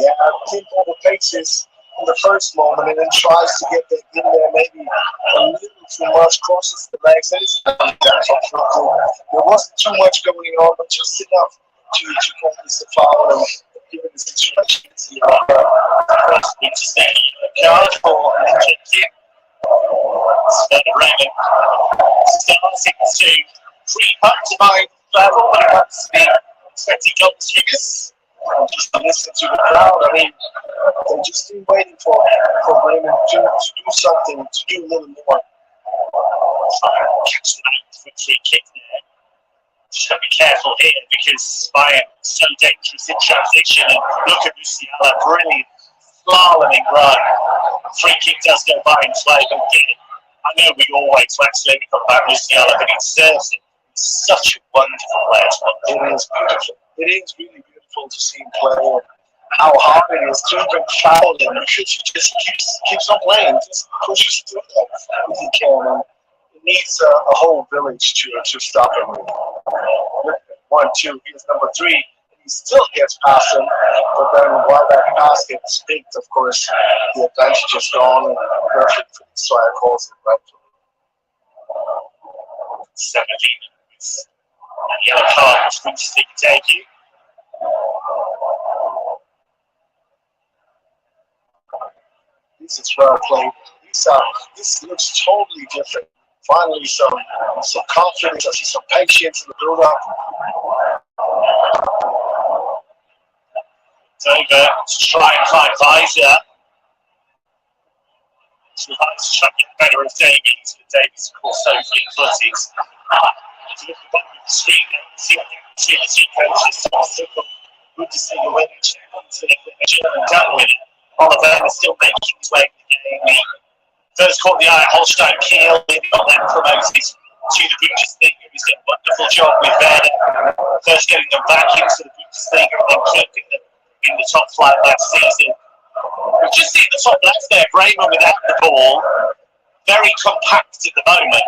Yeah, Kim overpaces in the first moment and then tries to get that in there, maybe a little too much, crosses the legs. And it's not there wasn't too much going on, but just enough to call this a foul and given the situation. Interesting card for Kim. Werder Bremen starting to creep up to Bayern level when it comes to the expected goals figures. Just listen to the crowd. I mean, they're just still waiting for Bremen to do something, to do a little more. Catch them out for a free kick there. Just got to be careful here because Bayern is so dangerous in transition. And look at Musiala, brilliant slaloming run. Free kick does go Bayern's way, but again, I know we always wax lyrical about Musiala, but he deserves it. He's such a wonderful player to watch. It is beautiful. It is really beautiful to see him play. And how hard it is to even foul him because he just keeps on playing, just pushes through them if he can. And it needs a whole village to stop him. 1-2, here's number 3. He still gets past him, but then while that pass gets picked, of course, the advantage is gone and perfect for the striker calls it right. 17 minutes. And yellow card was Bundesliga debut. This is well played. This looks totally different. Finally, some confidence, I see some patience in the build-up. Over to try and find Weiser. So that's trying to get the better of Davies, but Davies, of course, so fleet-footed. If you look at the bottom of the screen, you can see the two coaches. Bundesliga winner, German Cup winner. Oliver is still making his way in the game. He first caught the eye at Holstein Kiel, maybe got them promoted to the Bundesliga. He's done a wonderful job with Werder. First getting them back into the Bundesliga and then keeping them in the top flight last season. We've just seen the top left there, Bremen without the ball. Very compact at the moment,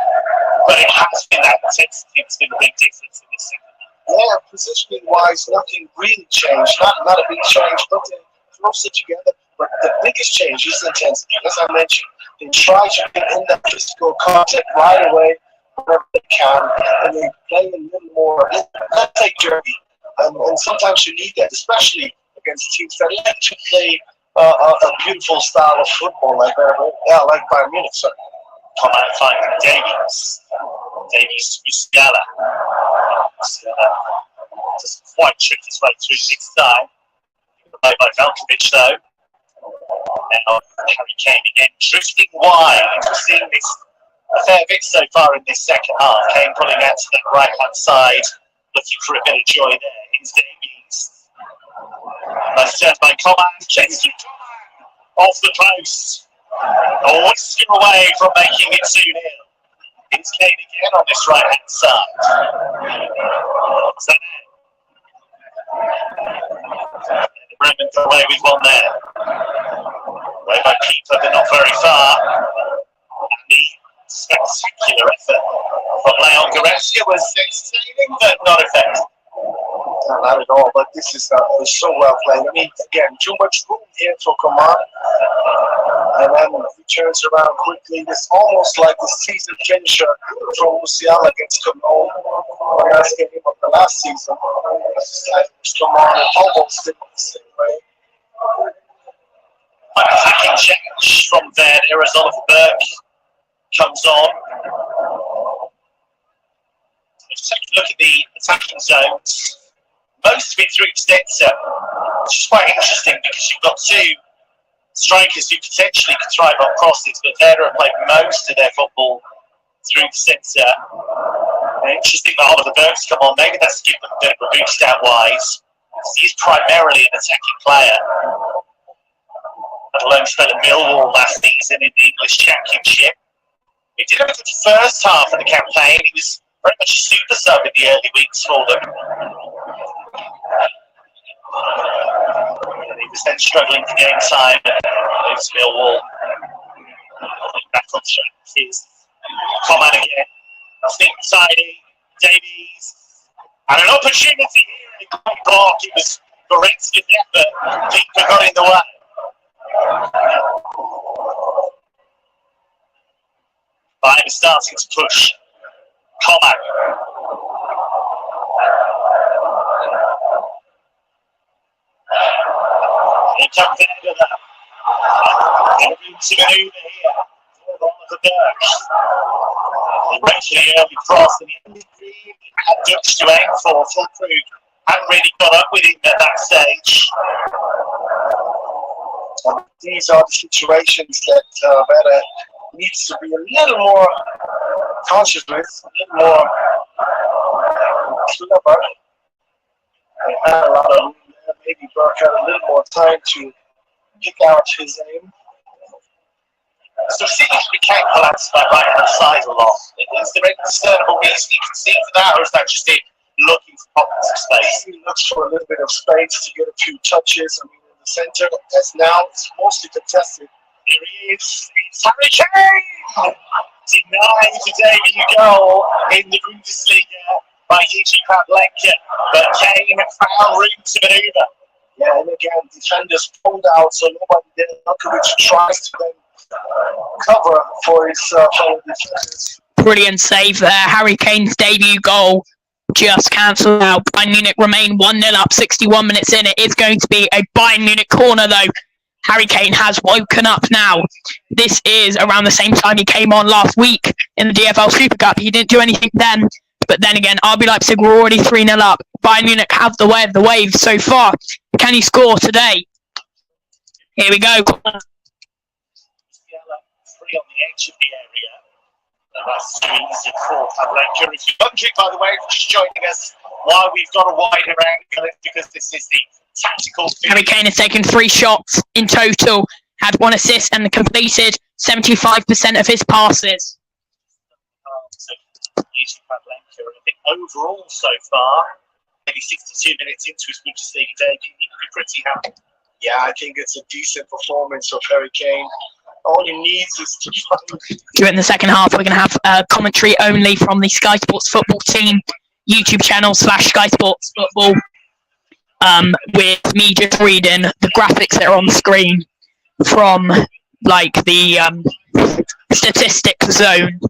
but it has been that intensity. It's been a big difference in the second half. Yeah, positioning wise, nothing really changed. Not a big change, nothing closer together. But the biggest change is intensity. As I mentioned, they try to get in that physical contact right away whenever they can, and they play a little more, let's say, dirty. And sometimes you need that, especially against teams that like to play a beautiful style of football like Werder. Yeah, like Bayern Munich. Sorry. Come out finding Davies. Davies to Musiala. Just quite trick his way through this time. Played by Velkovic though. Now Harry Kane again drifting wide. We've seen this a fair bit so far in this second half. Kane pulling out to the right hand side, looking for a bit of joy there. Here's Davies. Nice turn by Coman. Jason off the post. A whisker away from making it 2-0. It's Kane again on this right hand side. Bremen got away with one there. Way by keeper, but not very far. And the spectacular effort from Leon Goretzka was entertaining, but not effective. Not at all, but this is so well played. I mean, again, too much room here for Coman. And then he turns around quickly. It's almost like the season finisher from Musiala against Cologne. When I was getting him up the last season, Coman almost in the same way. An attacking change from Werder as Oliver Burke comes on. If you take a look at the attacking zones, most of it through Stetzer, which is quite interesting because you've got two strikers who potentially could thrive on crosses, but Werder have played most of their football through the centre. Interesting that Oliver Burke's come on. Maybe that's given them a bit of a boost out wise. He's primarily an attacking player. Had a loan spell at Millwall last season in the English Championship. He did have a good first half of the campaign. He was very much a super sub in the early weeks for them. And he was then struggling to gain time at Millwall. Back on track. Here's Coman again. Sneak tidy. Davies. And an opportunity here in the block. It was Goretzka's effort. Keeper got in the way. Bayern is starting to push. Coman. Here comes Werder. Room to maneuver here. Oliver Burke. Eventually early cross and he had Dutch to aim for. Fulkrug hadn't really got up with him at that stage. These are the situations that Werder needs to be a little more conscious with, a little more clever. They had a lot of room there. Maybe Burke had a little more time to pick out his aim. So City became collapsed by right hand side a lot. Is there any discernible reason you can see for that, or is that just it looking for pockets of space? He looks for a little bit of space to get a few touches. I mean, in the center, as now it's mostly contested. Here he is. It's Harry Kane! Denied the debut goal in the Bundesliga by Gigi Pavlenka, but Kane found room to manoeuvre. Yeah, and again, defenders pulled out, so nobody did. Nukovic tries to then cover for his fellow defenders. Brilliant save there. Harry Kane's debut goal just cancelled out. Bayern Munich remain 1-0 up 61 minutes in. It is going to be a Bayern Munich corner though. Harry Kane has woken up now. This is around the same time he came on last week in the DFL Super Cup. He didn't do anything then, but then again, RB Leipzig were already 3-0 up. Bayern Munich have the way of the waves so far. Can he score today? Here we go. Free on the edge of the area. And that's too easy for Pavlenka. If you're wondering, by the way, for just joining us, why we've got a wider angle, it's because this is the tactical. Harry Kane has taken 3 shots in total, had 1 assist and completed 75% of his passes. I think overall so far, maybe 62 minutes into his Bundesliga debut, he could be pretty happy. Yeah, I think it's a decent performance of Harry Kane. All he needs is to find. During the second half, we're going to have commentary only from the Sky Sports Football Team YouTube channel / Sky Sports Football, with me just reading the graphics that are on the screen from like the statistics zone.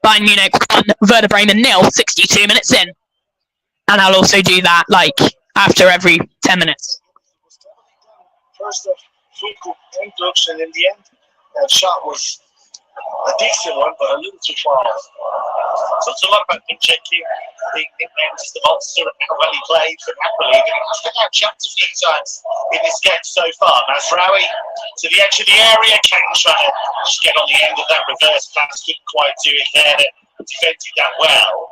Bayern Munich 1, Werder Bremen 0, 62 minutes in. And I'll also do that like after every 10 minutes. First of Fulco and Dux, and in the end, that shot was a decent one, but a little too far. So it's a lot about Dux being nicknamed as the monster and how well he played for Napoli. He's been outchapped a few times in this game so far. Mazraoui to the edge of the area. Kane trying to just get on the end of that reverse pass. Couldn't quite do it there. Defended that well.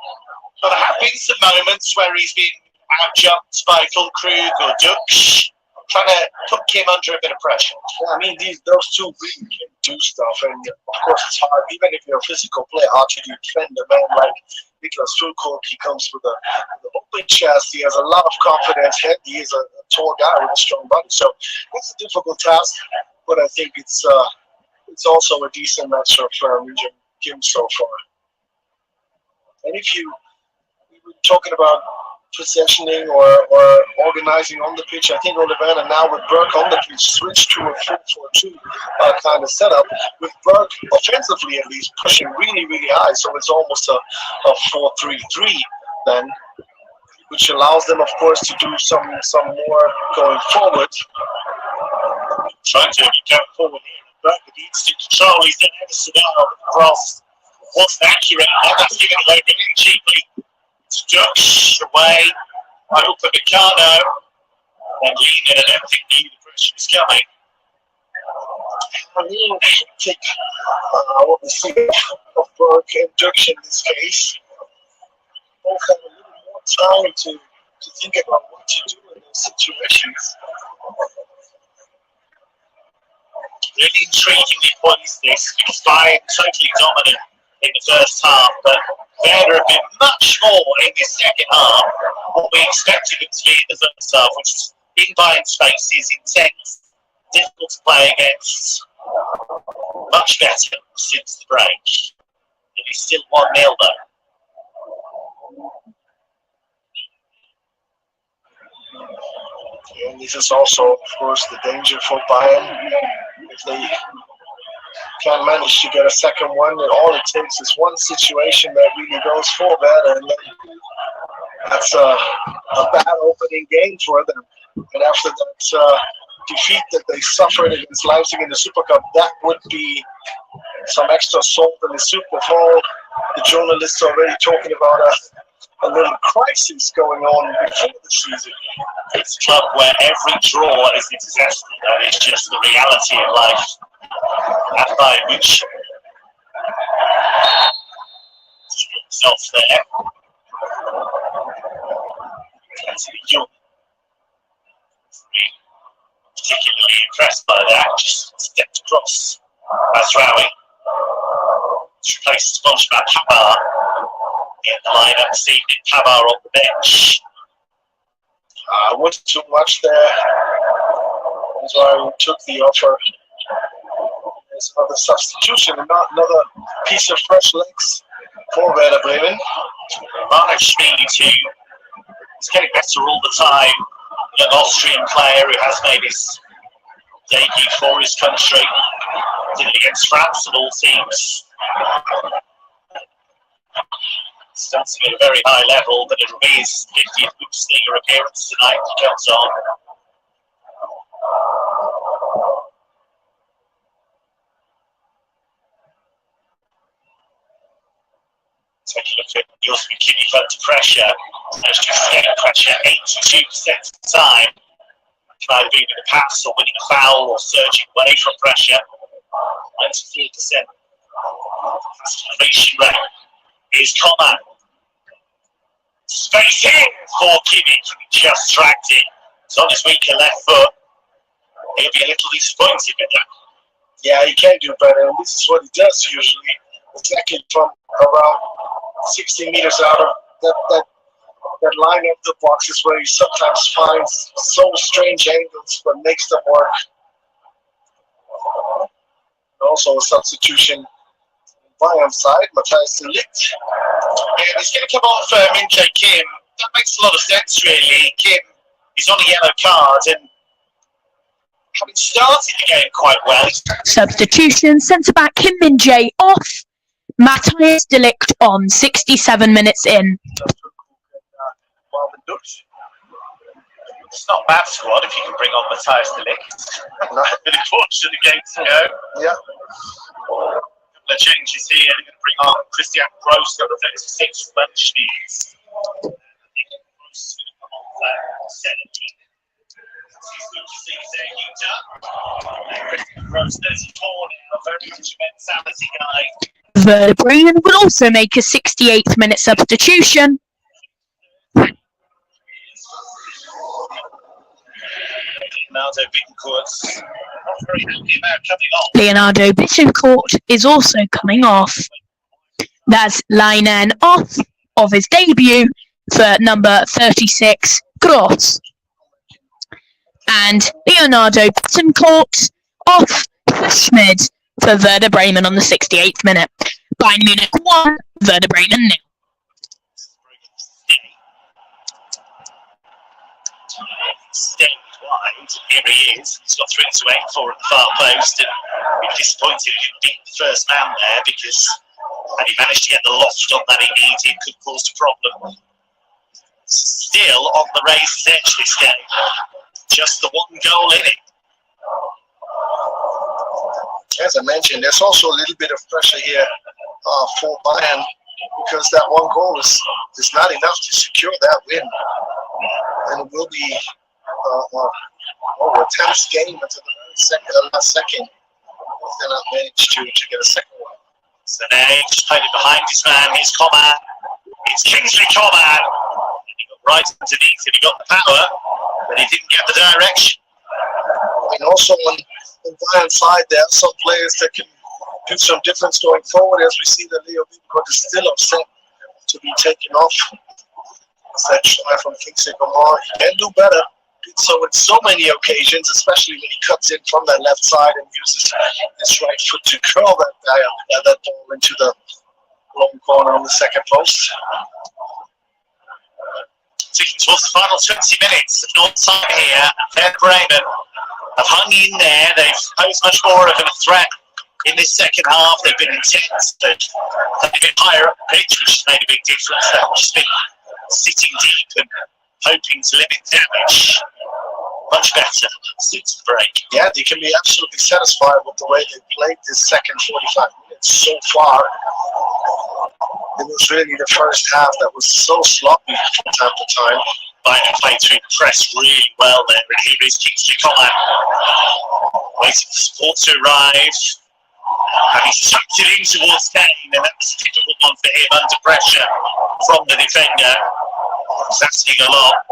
But there have been some moments where he's been outjumped by Fulkrug or Dux, trying to put Kim under a bit of pressure. Yeah, I mean, those two really can do stuff, and of course it's hard, even if you're a physical player, hard to defend a man like Niklas Fulkrug. He comes with an open chest, he has a lot of confidence, he is a tall guy with a strong body, so it's a difficult task, but I think it's also a decent match of Region Kim so far. And if we were talking about possessioning or organizing on the pitch, I think Oliveira now with Burke on the pitch switched to a 4-4-2 kind of setup, with Burke offensively at least pushing really, really high, so it's almost a 4-3-3 then, which allows them of course to do some more going forward. Trying to go forward here. Burke with the instant control, he's done ever so well. The cross wasn't accurate, and that's given away really cheaply. Dux away, I hope for Mikano, and Lehman and everything knew the pressure was coming. I mean, I should take what we see of Burke and Dux in this case. Both have a little more time to think about what to do in those situations. Really intriguingly poised this, because Bayern totally dominant in the first half, but Werder have been much more in this second half what we expected them to be in the first half, which is in Bayern's faces, intense, difficult to play against, much better since the break. It is still 1-0 though. And this is also, of course, the danger for Bayern. If they can't manage to get a second one, and all it takes is one situation that really goes for Werder, and then that's a bad opening game for them. And after that defeat that they suffered against Leipzig in the Super Cup, that would be some extra salt in the soup of all the journalists already talking about a little crisis going on before the season. It's a club where every draw is a disaster. That is just the reality of life. At Bayern Munich. Himself there. Anthony Young. particularly impressed by that. Just stepped across Masraoui. Replaces Bonchman Pavard in the lineup this evening. Pavard on the bench. I wasn't too much there. That's why I took the offer. There's another substitution and not another piece of fresh legs for Werder Bremen. Marco Schmid, who is getting better all the time. An Austrian player who has made his debut for his country. Did it against France of all teams. Starting at a very high level, but it'll be his 50th Bundesliga appearance tonight. He comes on. Take a look at Jos McKinney under pressure. There's just getting pressure 82% of the time. Can either be with a pass or winning a foul or surging away from pressure. 94% pass completion rate. Here's Coman. Space in for Kimmich. Just tracked it. It's on his weaker left foot. He'll be a little disappointed with that. Yeah, he can do better, and this is what he does usually. Exactly from around 60 meters out of that line of the boxes where he sometimes finds so strange angles but makes them work. Also a substitution Bayern side, Matthias de Ligt. And he's going to come off Min-Jae Kim. That makes a lot of sense, really. Kim is on a yellow card and having started the game quite well. Substitution, centre-back Kim Min-jae off. Matthias de Ligt on 67 minutes in. It's not a bad squad if you can bring on Matthias de Ligt. Been unfortunate game to go. Yeah. The changes here. They're going to bring on Christian Gross, number 36 from Munich. Gross is going to come on for 70. It's good to see there, Utah. Christian Gross, 34 now, very much a mentality guy. Werder Bremen will also make a 68th minute substitution. Leonardo Bittencourt not very happy about coming off. Leonardo Bittencourt is also coming off. That's Leinen off of his debut for number 36, Gross. And Leonardo Bittencourt off for Schmid for Werder Bremen on the 68th minute. Bayern Munich 1, Werder Bremen 0. Stayed wide, here he is. He's got 3 to aim for at the far post, and we're disappointed he didn't beat the first man there because had he managed to get the loft on that he needed, could cause a problem. Still on the raised edge this game, just the one goal in it. As I mentioned, there's also a little bit of pressure here for Bayern because that one goal is not enough to secure that win. And it will be a tense game until the last second if they're not managed to get a second one. So now he's played it behind his man. Here's Coman. It's Kingsley Coman. He got right underneath it. He got the power, but he didn't get the direction. And also on Bayern side, there are some players that can do some difference going forward. As we see that Leo Bittencourt is still upset to be taken off. That try from Kingsley Coman. He can do better. Did so in so many occasions, especially when he cuts in from that left side and uses his right foot to curl that ball into the long corner on the second post. Ticking towards the final 20 minutes of North time here. Werder Bremen have hung in there. They've posed much more of a threat in this second half. They've been intense. They've been higher up the pitch, which has made a big difference. They've just been sitting deep and hoping to limit damage. Much better since the break. Yeah, they can be absolutely satisfied with the way they played this second 45 minutes so far. It was really the first half that was so sloppy from time to time. Bayern played through the press really well there. And here is Kingsley Coman, waiting for support to arrive. And he's tucked it in towards Kane, and that was a difficult one for him under pressure from the defender. He's asking a lot.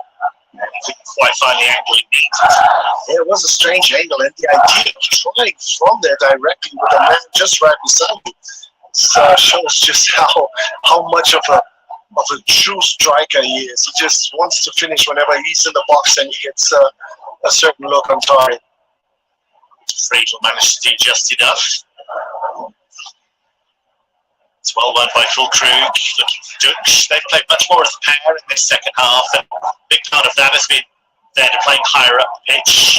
He couldn't quite find the angle he needed. Yeah, it was a strange angle, and the idea of trying from there directly with a man just right beside you shows just how much of a true striker he is. He just wants to finish whenever he's in the box and he gets a certain look on target. Friedel managed to do just enough. It's well won by Fulkrug, looking for Dutch. They've played much more as a pair in this second half, and a big part of that has been Werder playing higher up the pitch.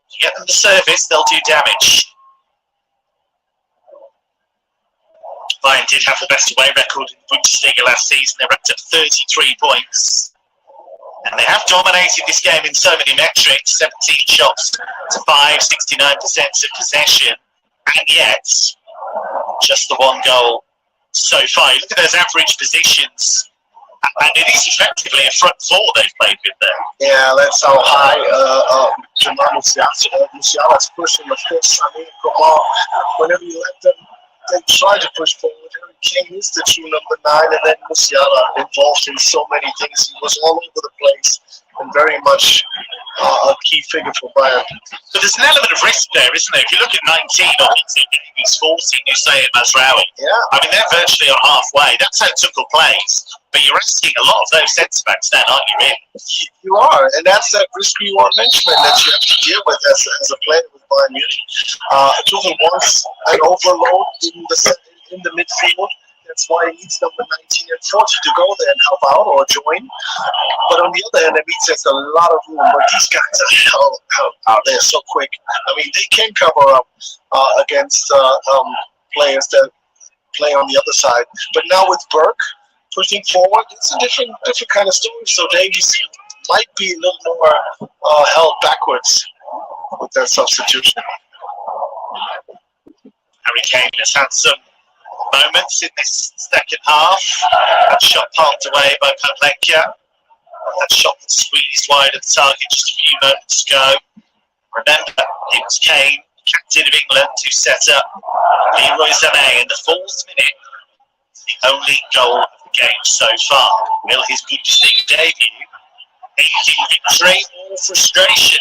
If you get them the service, they'll do damage. Bayern did have the best away record in the Bundesliga last season. They racked up 33 points. And they have dominated this game in so many metrics, 17 shots to 5, 69% of possession, and yet just the one goal so far. Look at those average positions, and it is effectively a front four they've played with there. Yeah, that's how high Jamal Musiala is pushing. Of course, I mean, whenever you let them, they try to push forward. Harry Kane is the true number 9, and then Musiala involved in so many things. He was all over the place and very much a key figure for Bayern. But there's an element of risk there, isn't there? If you look at 19, obviously he's 40, Nusay and Mazraoui. Yeah. I mean, they're virtually on halfway. That's how Tuchel plays. But you're asking a lot of those centre-backs then, aren't you, really? You are, and that's that risky one mentioning that you have to deal with as a player with Bayern Munich. Tuchel wants an overload in the midfield. That's why he needs number 19 and 40 to go there and help out or join. But on the other hand, it means there's a lot of room. But these guys are out there so quick. I mean, they can cover up against players that play on the other side. But now with Burke pushing forward, it's a different kind of story. So Davies might be a little more held backwards with that substitution. Harry Kane has had some moments in this second half. That shot palmed away by Pavlenka. That shot that squeezed wide of the target just a few moments ago. Remember, it was Kane, captain of England, who set up Leroy Sané in the 4th minute. The only goal of the game so far. Will his Bundesliga debut anything victory or frustration?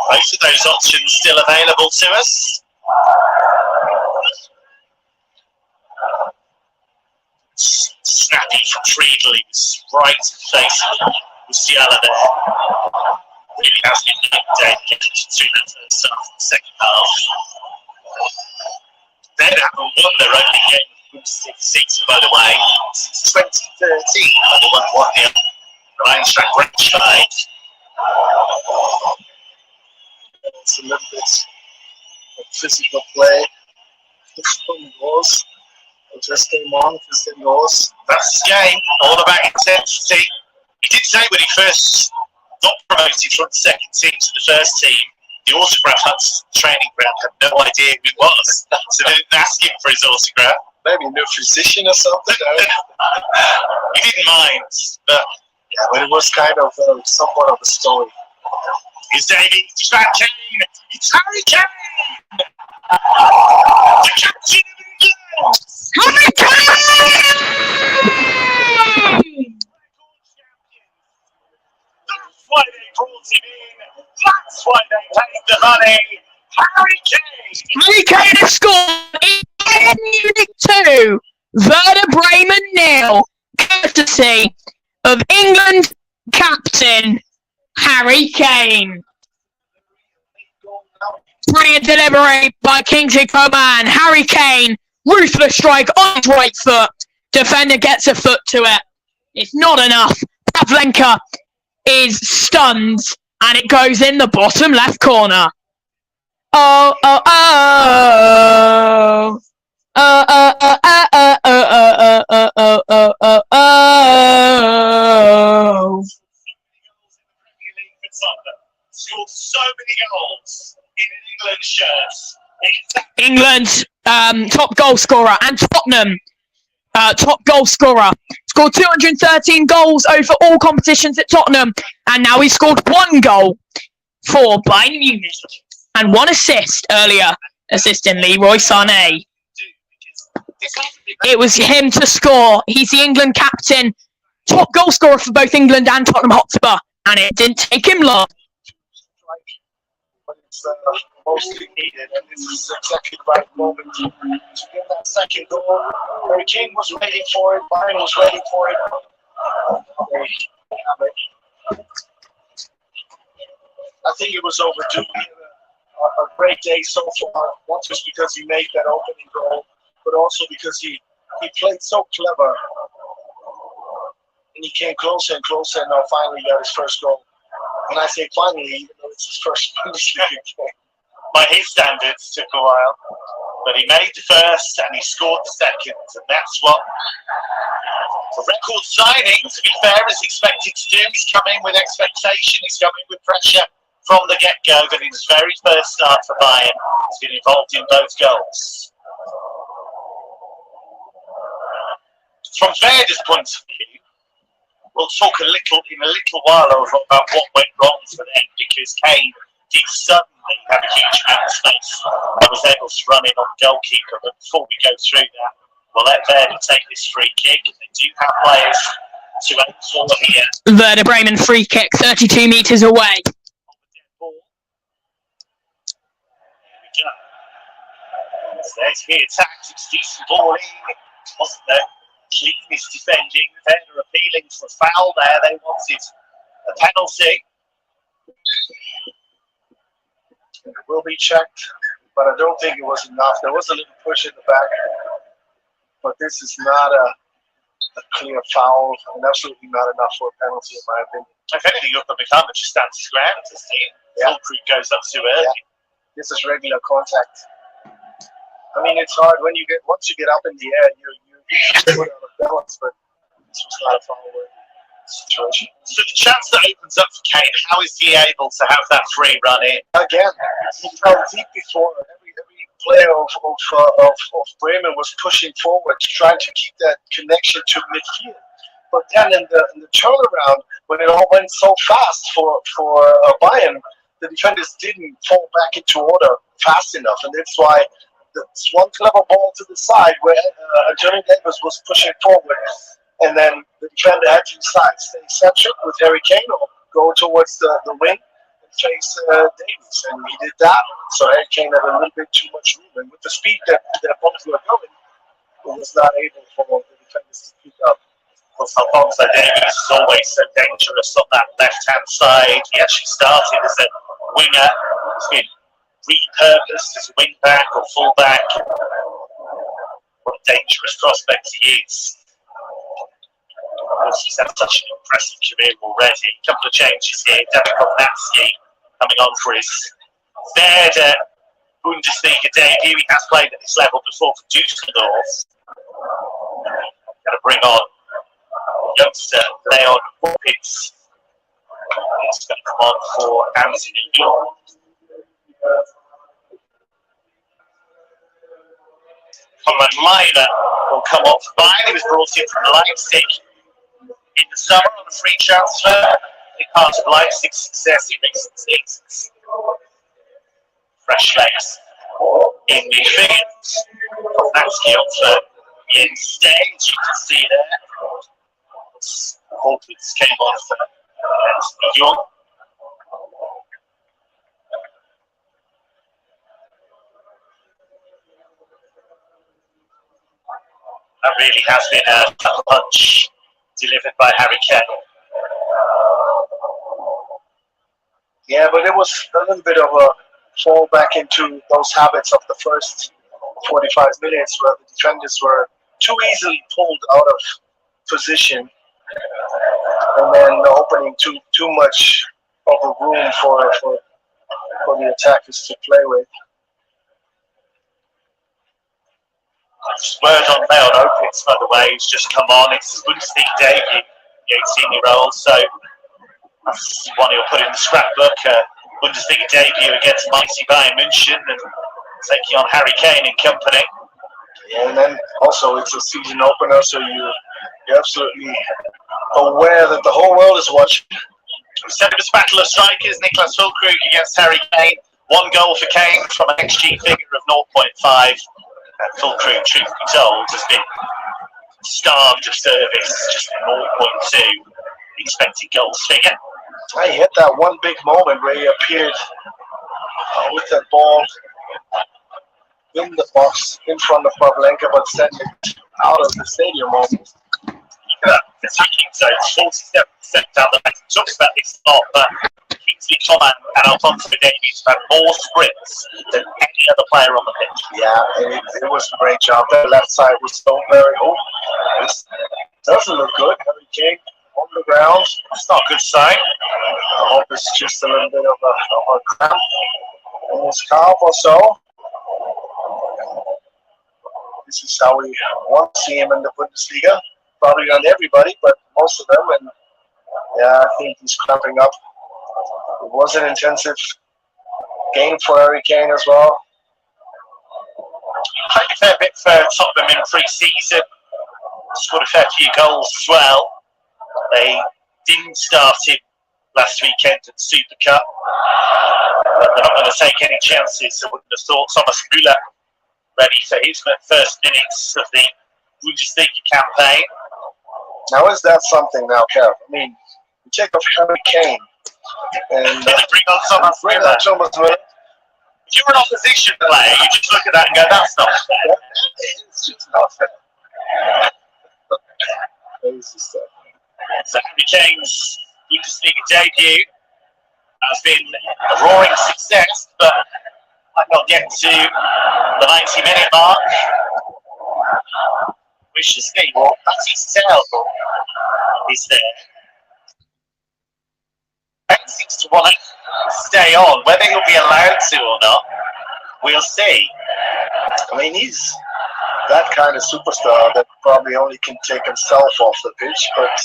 Both of those options still available to us. Snappy from Friedel, he was right in the face of Musiala there. Really has been a good day through that first half and the second half. They haven't won their only game of the Bundesliga season, by the way, since 2013. They won 1-0. Rheinstadt Braunschweig. It's a little bit of physical play. From goals. Just came on, Christian goals. That's the game, all about intensity. He did say when he first got promoted from the second team to the first team, the autograph Hunt's training ground had no idea who he was. So they didn't ask him for his autograph. Maybe a new physician or something. He didn't mind, but yeah, but it was kind of somewhat of a story. It's Davies, it's Van Kane, it's Harry Kane! The captain of England! Harry Kane! That's why they brought him in. That's why they paid the money. Harry Kane! Harry Kane has scored in Bayern Munich 2, Werder Bremen 0, courtesy of England captain Harry Kane. Brilliant delivery by Kingsley Coman. Harry Kane, ruthless strike on his right foot. Defender gets a foot to it. It's not enough. Pavlenka is stunned, and it goes in the bottom left corner. Oh, oh, oh. Oh, oh, oh, oh, oh, oh, oh, oh, oh, oh, oh. Scored so many goals in an England shirt. England's top goal scorer, and Tottenham top goal scorer. Scored 213 goals over all competitions at Tottenham, and now he scored 1 goal for Bayern Munich and 1 assist earlier, assisting Leroy Sané. It was him to score. He's the England captain. top goal scorer for both England and Tottenham Hotspur, and it didn't take him long. But it's mostly needed, and this is exactly the right moment to get that second goal. Harry Kane was waiting for it, Bayern was waiting for it. They have it. I think it was overdue. He had a great day so far, not just because he made that opening goal, but also because he played so clever. And he came closer and closer, and now finally got his first goal. And I say finally, even though it's his first Bundesliga game. By his standards, took a while. But he made the first and he scored the second. And that's what a record signing, to be fair, is expected to do. He's coming with expectation, he's coming with pressure from the get-go. But in his very first start for Bayern, he's been involved in both goals. From Werder's point of view, we'll talk in a little while about what went wrong for them, because Kane did suddenly have a huge amount of space and was able to run in on the goalkeeper. But before we go through that, we'll let Werder take this free kick. They do have players to aim for here. Werder Bremen free kick, 32 metres away. There we go. So there's the attack. It's decent ball in. Wasn't there? Cleanest defending. Werder appealing for a foul there. They wanted a penalty. It will be checked, but I don't think it was enough. There was a little push in the back, but this is not a clear foul, and absolutely not enough for a penalty, in my opinion. If anything, look at McCallum just stands his ground. Yeah. Fulkrug goes up too early. Yeah. This is regular contact. I mean, it's hard when once you get up in the air, you put out of balance, but this was not a foul situation. So the chance that opens up for Kane, how is he able to have that free run in? Again, he fell deep before. Every player of Bremen was pushing forward, trying to keep that connection to midfield. But then in the turnaround, when it all went so fast for Bayern, the defenders didn't fall back into order fast enough, and that's why this one clever ball to the side where Johnny Davis was pushing forward, and then the defender had to decide, stay central with Harry Kane or go towards the wing and face Davies, and he did that. So Harry Kane had a little bit too much room, and with the speed that both were going, he was not able for the defenders to keep up. Because Alphonso Davies is always so dangerous on that left-hand side. He actually started as a winger. He's been repurposed as a wing-back or full-back. What a dangerous prospect he is. He's had such an impressive career already. A couple of changes here. David Kovnatski coming on for his Werder Bundesliga debut. He has played at this level before for Düsseldorf. Going to bring on youngster Leon Woppitz. He's going to come on for Anthony York. Conrad Leimer will come off for Bayern. He was brought in from Leipzig in the summer on a free transfer. Big part of Leipzig's success in recent seasons. Fresh legs in midfield. Kovnatski on for Jens Stay, as you can see there. Woppitz came on for Anthony York. That really has been a punch delivered by Harry Kane. Yeah, but it was a little bit of a fall back into those habits of the first 45 minutes where the defenders were too easily pulled out of position, and then opening too much of a room for the attackers to play with. Just word on Leon Woppitz, by the way, who's just come on. It's his Bundesliga debut, the 18-year-old. So that's one he'll put in the scrapbook. Bundesliga debut against mighty Bayern München and taking on Harry Kane and company. Yeah, and then also it's a season opener, so you're absolutely aware that the whole world is watching. We said it was a battle of strikers. Niklas Fulkrug against Harry Kane. 1 goal for Kane from an XG figure of 0.5. And Fulkrug, truth be told, has been starved of service, just 0.2 expected goals figure. I hit that one big moment where he appeared with that ball in the box in front of Pavlenka, but sent it out of the stadium almost. Look at that attacking zone, 47% down the back. We talked about this a lot, but Kingsley Coman and Alphonso Davies have had more sprints than any other player on the pitch. Yeah, it was a great job. The left side was so very. Oh, this doesn't look good. Harry Kane on the ground. That's not a good sign. I hope it's just a little bit of a cramp in his calf or so. This is how we want to see him in the Bundesliga. Probably not everybody, but most of them. And yeah, I think he's cramping up. It was an intensive game for Harry Kane as well. Played a fair bit for Tottenham in pre-season. Scored a fair few goals as well. They didn't start him last weekend in the Super Cup. But they're not going to take any chances. I wouldn't have thought Thomas Müller ready for his first minutes of the Bundesliga campaign. Now, is that something now, Kev? I mean, you take off Harry Kane and Bring on Thomas Müller. If you're an opposition player, you just look at that and go, that's not fair. It's just not fair. Crazy stuff. So Harry Kane's Bundesliga debut has been a roaring success, but might not get to the 90-minute mark. We shall see. Well, that's his tail is there. Ben seems to want to stay on. Whether he'll be allowed to or not, we'll see. I mean, he's that kind of superstar that probably only can take himself off the pitch, but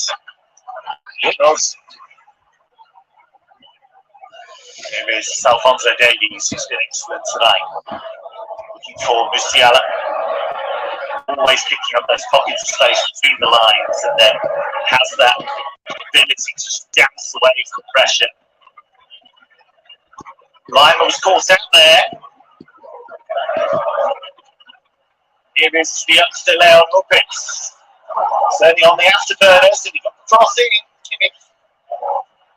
who knows? There is Alphonso Davies, who's been excellent tonight. Looking for Musiala. Always picking up those pockets of space between the lines, and then has that ability to just dance away from pressure. Lionel was caught out there. Here is the youngster Leon Lopez. Certainly on the afterburners, and he got the cross in.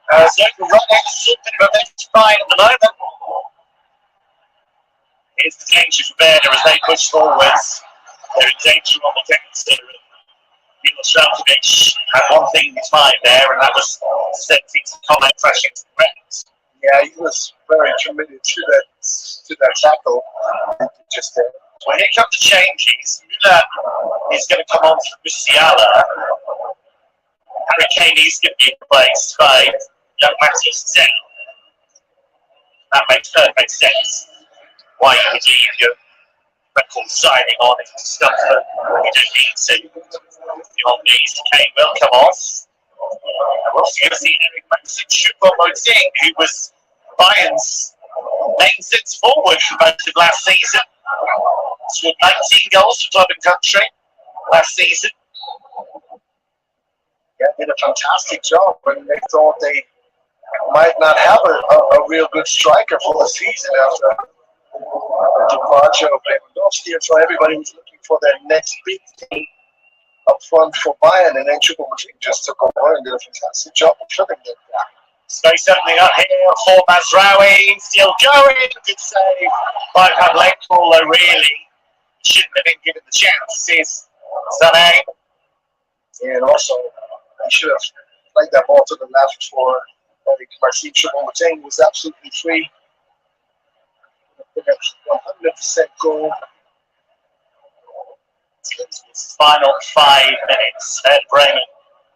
So run it's a bit of a mess fine at the moment. Here's the danger for Werder as they push forwards. They're in danger on the counter. Milos Velkovic had one thing in his mind there, and that was sending some comment pressure to the ground. Yeah, he was very committed to that tackle. Just Well, here come the changes. Müller is going to come on for Musiala. Harry Kane is going to be replaced by young Matisse Zell. That makes perfect sense. Why you would leave your record signing on if it's stuff that you don't need to. The old knees, Kane will come off. We're also going to see Eric Maxim Choupo-Moting, who was Bayern's main centre forward for most of last season. Scored 19 goals for club and country last season. Yeah, did a fantastic job when they thought they might not have a real good striker for the season after the departure of Lewandowski. And so everybody was looking for their next big thing up front for Bayern, and then Choupo-Moting just took over and did a fantastic job of filling it. Space opening up here for Mazraoui, still going, good save by Pavlenka, although really shouldn't have been given the chance. Is Sané. And also, he should have played that ball to the left for Maxim Choupo-Moting, who was absolutely free. 100% goal. Final 5 minutes at Bremen.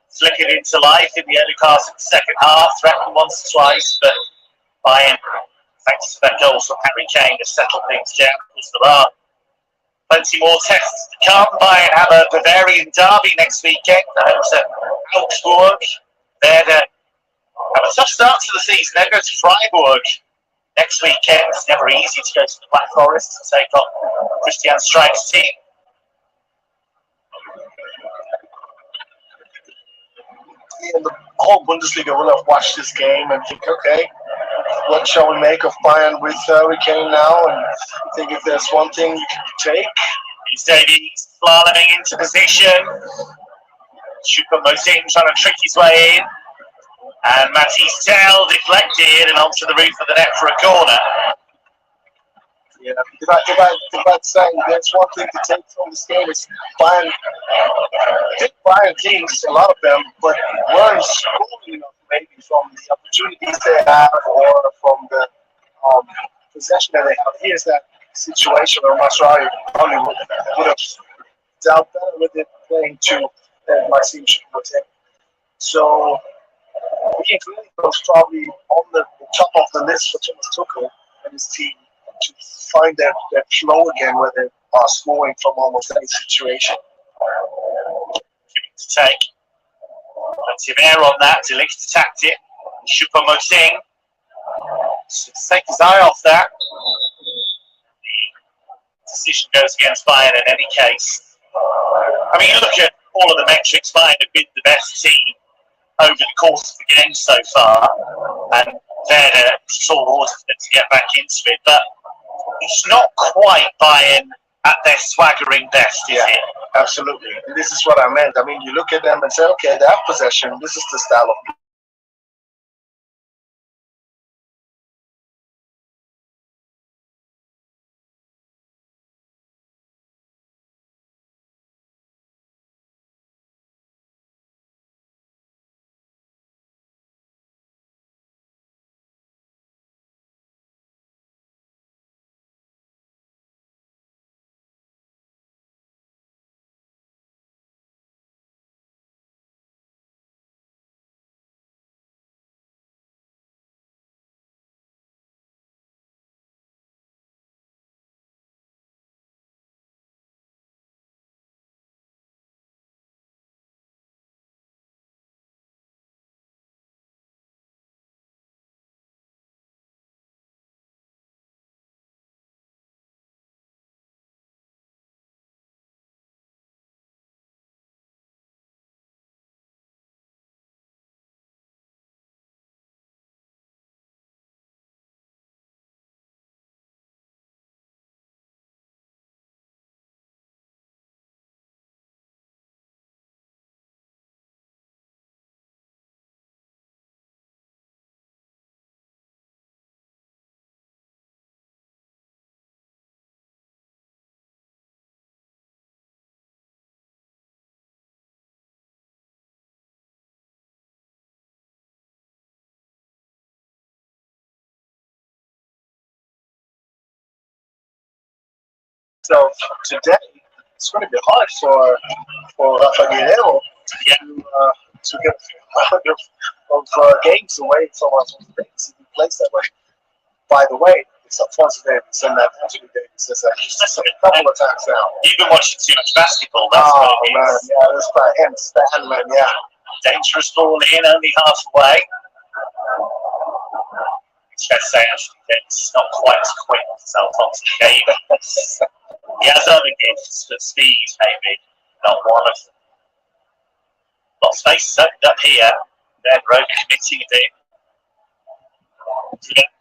Flickered into life in the early part of the second half, threatened once or twice, but Bayern, thanks to that goal from Harry Kane, has settled things down because there are plenty more tests to come. Bayern have a Bavarian derby next weekend. To Augsburg. Werder have a tough start to the season. They go to Freiburg next weekend. It's never easy to go to the Black Forest and take on Christian Streichel's team. And the whole Bundesliga will have watched this game and think, okay, what shall we make of Bayern with Harry Kane now? And I think if there's one thing you can take, His Davies. slaloming into position. Choupo-Moting trying to trick his way in. And Matisse Tell deflected and onto the roof of the net for a corner. Yeah, if I'd say there's one thing to take from this game is Bayern teams, a lot of them, but weren't scoring enough maybe from the opportunities they have or from the possession that they have. Here's that situation where Masraoui probably would have dealt better with it playing to Maxime Choupo-Moting. So he was probably on the top of the list for Thomas Tuchel and his team to find that flow again where they are scoring from almost any situation. To take plenty of air on that. Delicts attacked it. Choupo-Moting to take his eye off that. The decision goes against Bayern in any case. I mean, you look at all of the metrics. Bayern have been the best team over the course of the game so far, and Werder sort of ordered them to get back into it, but it's not quite Bayern at their swaggering best, is it? Absolutely. And this is what I meant. I mean, you look at them and say, okay, they have possession. This is the style of play. So today it's going to be hard for Rafael to get a few hundred of games away from us if he plays that way. By the way, it's Alphonso Davies and that Anthony Davies as I used to say a couple of times now. You've been watching too much basketball, that's Oh what it man, is. yeah, that's by him, Stan, man, yeah. Dangerous ball in, only halfway. It's fair to say Anthony Davies is not quite as quick as Alphonso Davies. He has other gifts, but speed maybe not one of them. Lot of space opened up here. Then Rogue committing a bit.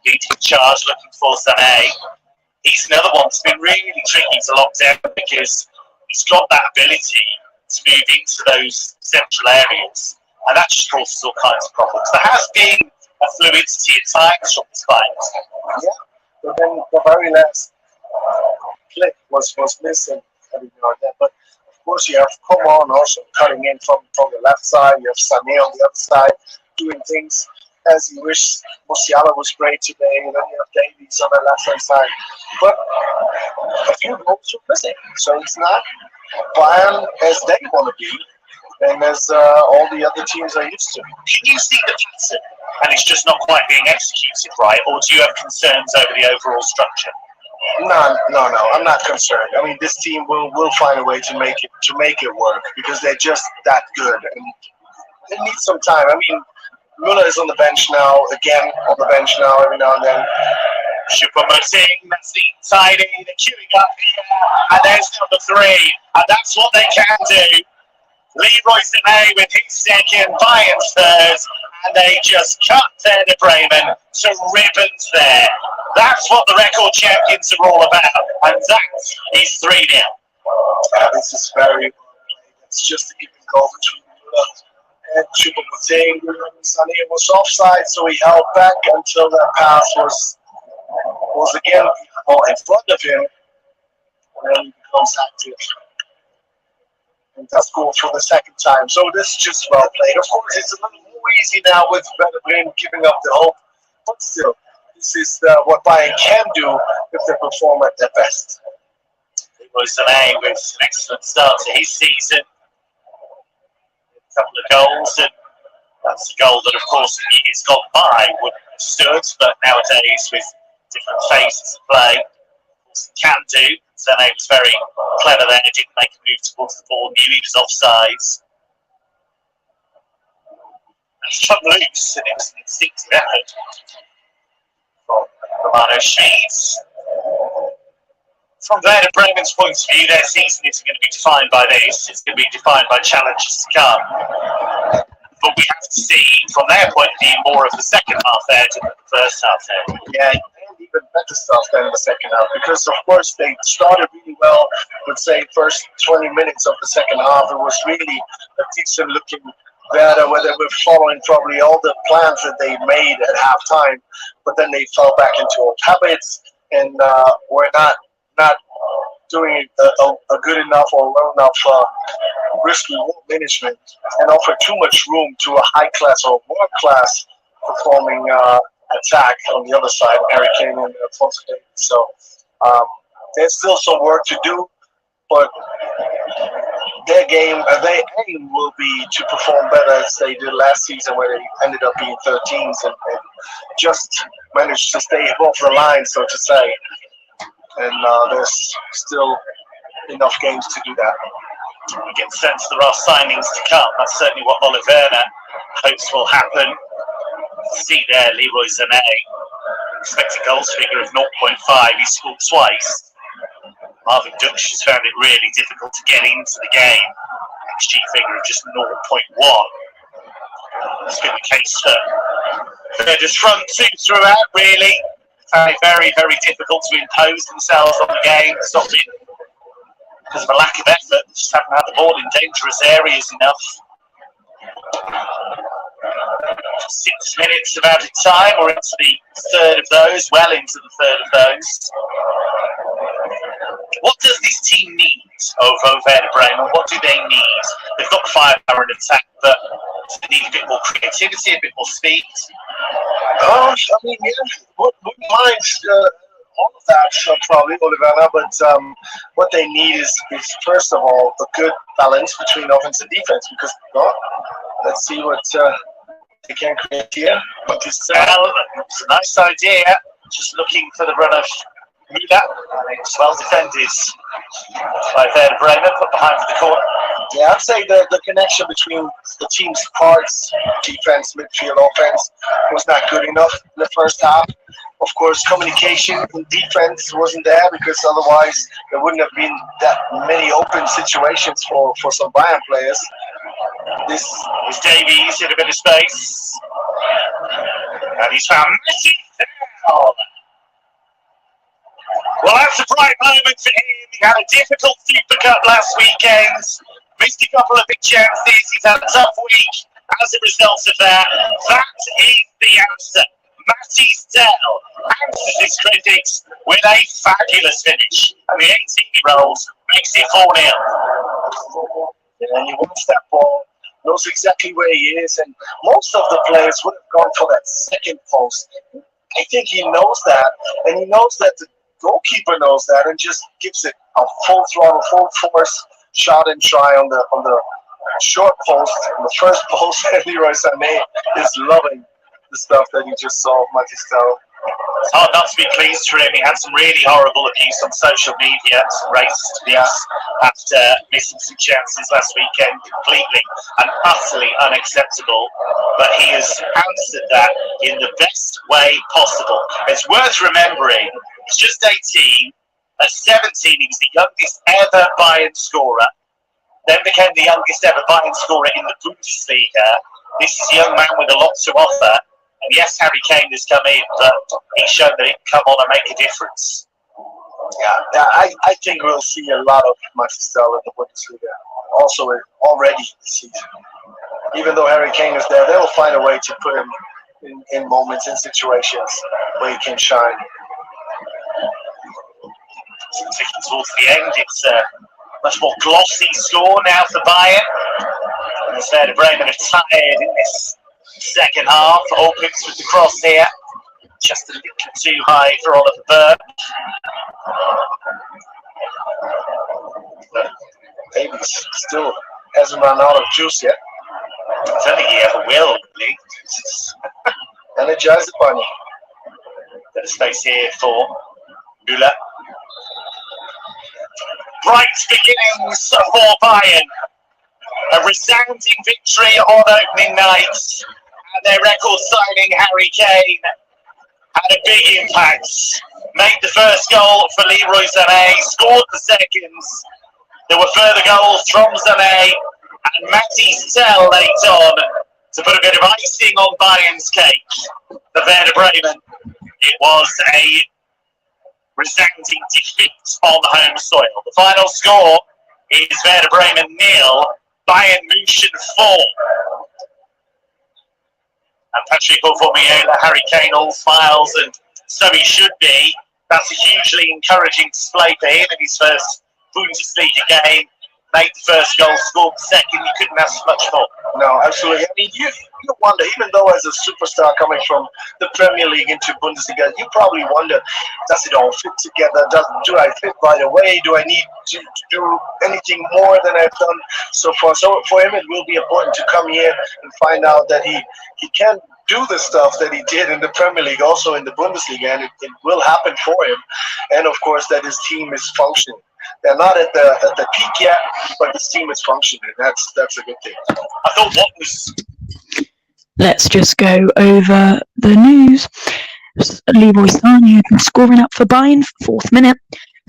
Leading charge, looking for Sané. He's another one that's been really tricky to lock down because he's got that ability to move into those central areas, and that just causes all kinds of problems. There has been a fluidity at times from this fight. Yeah, but then the very last click was missing every now and then. But of course, you have Coman also cutting in from the left side. You have Sané on the other side doing things as you wish. Musiala was great today, and then you have Davies on the left hand side. But a few goals were missing, so it's not Bayern as they want to be, and as all the other teams are used to. Can you see the pattern, and it's just not quite being executed right, or do you have concerns over the overall structure? No, I'm not concerned. I mean, this team will find a way to make it work because they're just that good, and they need some time. I mean, Müller is on the bench now, again on the bench now every now and then. Choupo-Moting, that's the inside in, they're queuing up here, and there's number 3, and that's what they can do. Leroy Sané with his second, Bayern's third, and they just cut Werder Bremen to ribbons there. That's what the record champions are all about, and that is 3-0. This is very. It's just a given goal between Müller and Choupo-Moting. Sané was offside, so he held back until that pass was again in front of him, and then he becomes active and does score for the second time. So this is just well played. Of course, it's a little more easy now with Werder Bremen giving up the hope, but still, this is what Bayern can do if they perform at their best. It was Sané with an excellent start to his season. A couple of goals, and that's a goal that, of course, in years gone by wouldn't have stood, but nowadays with different phases of play, of course, it can do. Sané was very clever there, didn't make a move towards the ball, knew he was offside. And he cut loose, and it was an instinctive effort from Romano Schmid. From Werder Bremen's point of view, their season isn't going to be defined by this. It's going to be defined by challenges to come. But we have to see, from their point of view, more of the second half there than the first half there. Yeah, and even better stuff than in the second half, because of course they started really well. Let's say first 20 minutes of the second half, it was really a decent looking Werder, where they were following probably all the plans that they made at halftime, but then they fell back into old habits and were not doing a good enough or well enough risky management, and offered too much room to a high class or world class performing attack on the other side, Harry Kane and Alphonso Davies. So there's still some work to do, but their aim will be to perform better as they did last season, where they ended up being 13s and just managed to stay above the line, so to say. And there's still enough games to do that. You get the sense there are signings to come. That's certainly what Ole Werner hopes will happen. See there, Leroy Sané, expected goals figure of 0.5. He scored twice. Marvin Dutch has found it really difficult to get into the game. XG figure of just 0.1. It's been the case for Werder's front two throughout, really. Found it very, very difficult to impose themselves on the game. It's not been because of a lack of effort. They just haven't had the ball in dangerous areas enough. 6 minutes of added time. We're into the third of those, well into the third of those. What does this team need over Werder Bremen? What do they need? They've got firepower and attack, but they need a bit more creativity, a bit more speed. I mean, yeah, wouldn't mind all of that, probably, Ole Werner, but what they need is first of all a good balance between offense and defense, because let's see what they can create here. Well, it's a nice idea. Just looking for the run of Müller, and it's well defended by Werder Bremen, put behind the corner. Yeah, I'd say the connection between the team's parts, defense, midfield, offense, was not good enough in the first half. Of course, communication in defense wasn't there, because otherwise there wouldn't have been that many open situations for some Bayern players. This is Davies in a bit of space, and he's found Messi. Well, that's a bright moment for him. He had a difficult Super Cup last weekend, missed a couple of big chances. He's had a tough week as a result of that. That is the answer. Matty's Dell answers his critics with a fabulous finish, and the 18-year-old makes it 4-0. And he wants that ball, knows exactly where he is, and most of the players would have gone for that second post. I think he knows that, and he knows that the goalkeeper knows that, and just gives it a full throttle, full force shot and try on the short post, on the first post. And Leroy Sané is loving the stuff that he just saw of Matistell. It's hard not to be pleased for him. He had some really horrible abuse on social media, some racist abuse, after missing some chances last weekend. Completely and utterly unacceptable. But he has answered that in the best way possible. It's worth remembering, he's just 18. At 17, he was the youngest ever Bayern scorer. Then became the youngest ever Bayern scorer in the Bundesliga. This is a young man with a lot to offer. And yes, Harry Kane has come in, but he's shown that he can come on and make a difference. Yeah, I think we'll see a lot of Marcel in the Bundesliga. Also, already this season. Even though Harry Kane is there, they will find a way to put him in moments, in situations where he can shine. Ticking towards the end, it's a much more glossy score now for Bayern. As Werder Bremen are tired in this second half. Olpitz with the cross here. Just a little too high for Oliver Burke. Maybe still hasn't run out of juice yet. I don't think he ever will, really. Energize the bunny. Bit of space here for Müller. Bright beginnings for Bayern. A resounding victory on opening night. And their record signing, Harry Kane, had a big impact. Made the first goal for Leroy Sané, scored the second. There were further goals from Sané, and Matty Tell later on to put a bit of icing on Bayern's cake. For Werder Bremen, it was a resounding defeat on home soil. The final score is Werder Bremen 0, Bayern München 4. And Patrick Aubameyang, Harry Kane, all smiles, and so he should be. That's a hugely encouraging display for him in his first Bundesliga game. Made the first goal, scored the second. You couldn't ask much more. No, absolutely. I mean, you wonder, even though as a superstar coming from the Premier League into Bundesliga, you probably wonder, does it all fit together? Do I fit right away? Do I need to do anything more than I've done so far? So for him, it will be important to come here and find out that he can do the stuff that he did in the Premier League, also in the Bundesliga, and it will happen for him. And of course, that his team is functioning. They're not at the peak yet, but this team is functioning. That's a good thing. I thought what was... Let's just go over the news. Leroy Sané had been scoring up for Bayern for the 4th minute.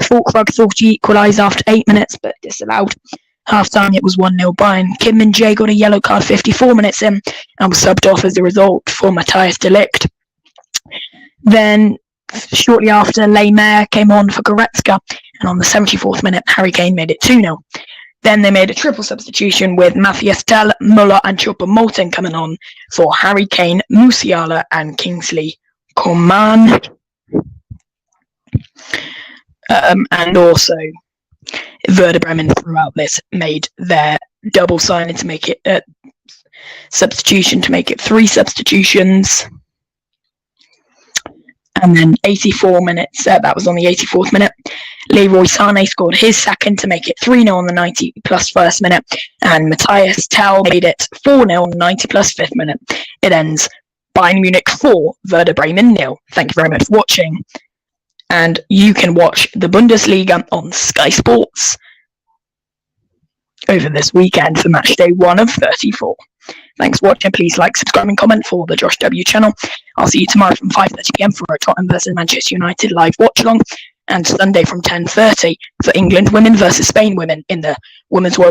Fulkrug thought he equalised after 8 minutes, but disallowed. Half-time, it was 1-0 Bayern. Kim Min-jae got a yellow card 54 minutes in and was subbed off as a result for Matthias de Ligt. Then, shortly after, Leymaer came on for Goretzka, and on the 74th minute, Harry Kane made it 2-0. Then they made a triple substitution with Matthias Tell, Müller and Choupo-Moting coming on for Harry Kane, Musiala and Kingsley Coman. And also, Werder Bremen throughout this made their double signing to make it substitution to make it 3 substitutions. And then 84 minutes, that was on the 84th minute. Leroy Sané scored his second to make it 3-0 on the 90 plus 1st minute. And Matthias Tell made it 4-0 on the 90 plus 5th minute. It ends Bayern Munich 4, Werder Bremen 0. Thank you very much for watching. And you can watch the Bundesliga on Sky Sports over this weekend for match day 1 of 34. Thanks for watching. Please like, subscribe and comment for the Josh W channel. I'll see you tomorrow from 5:30 p.m. for a Tottenham versus Manchester United live watch-along, and Sunday from 10:30 for England women versus Spain women in the Women's World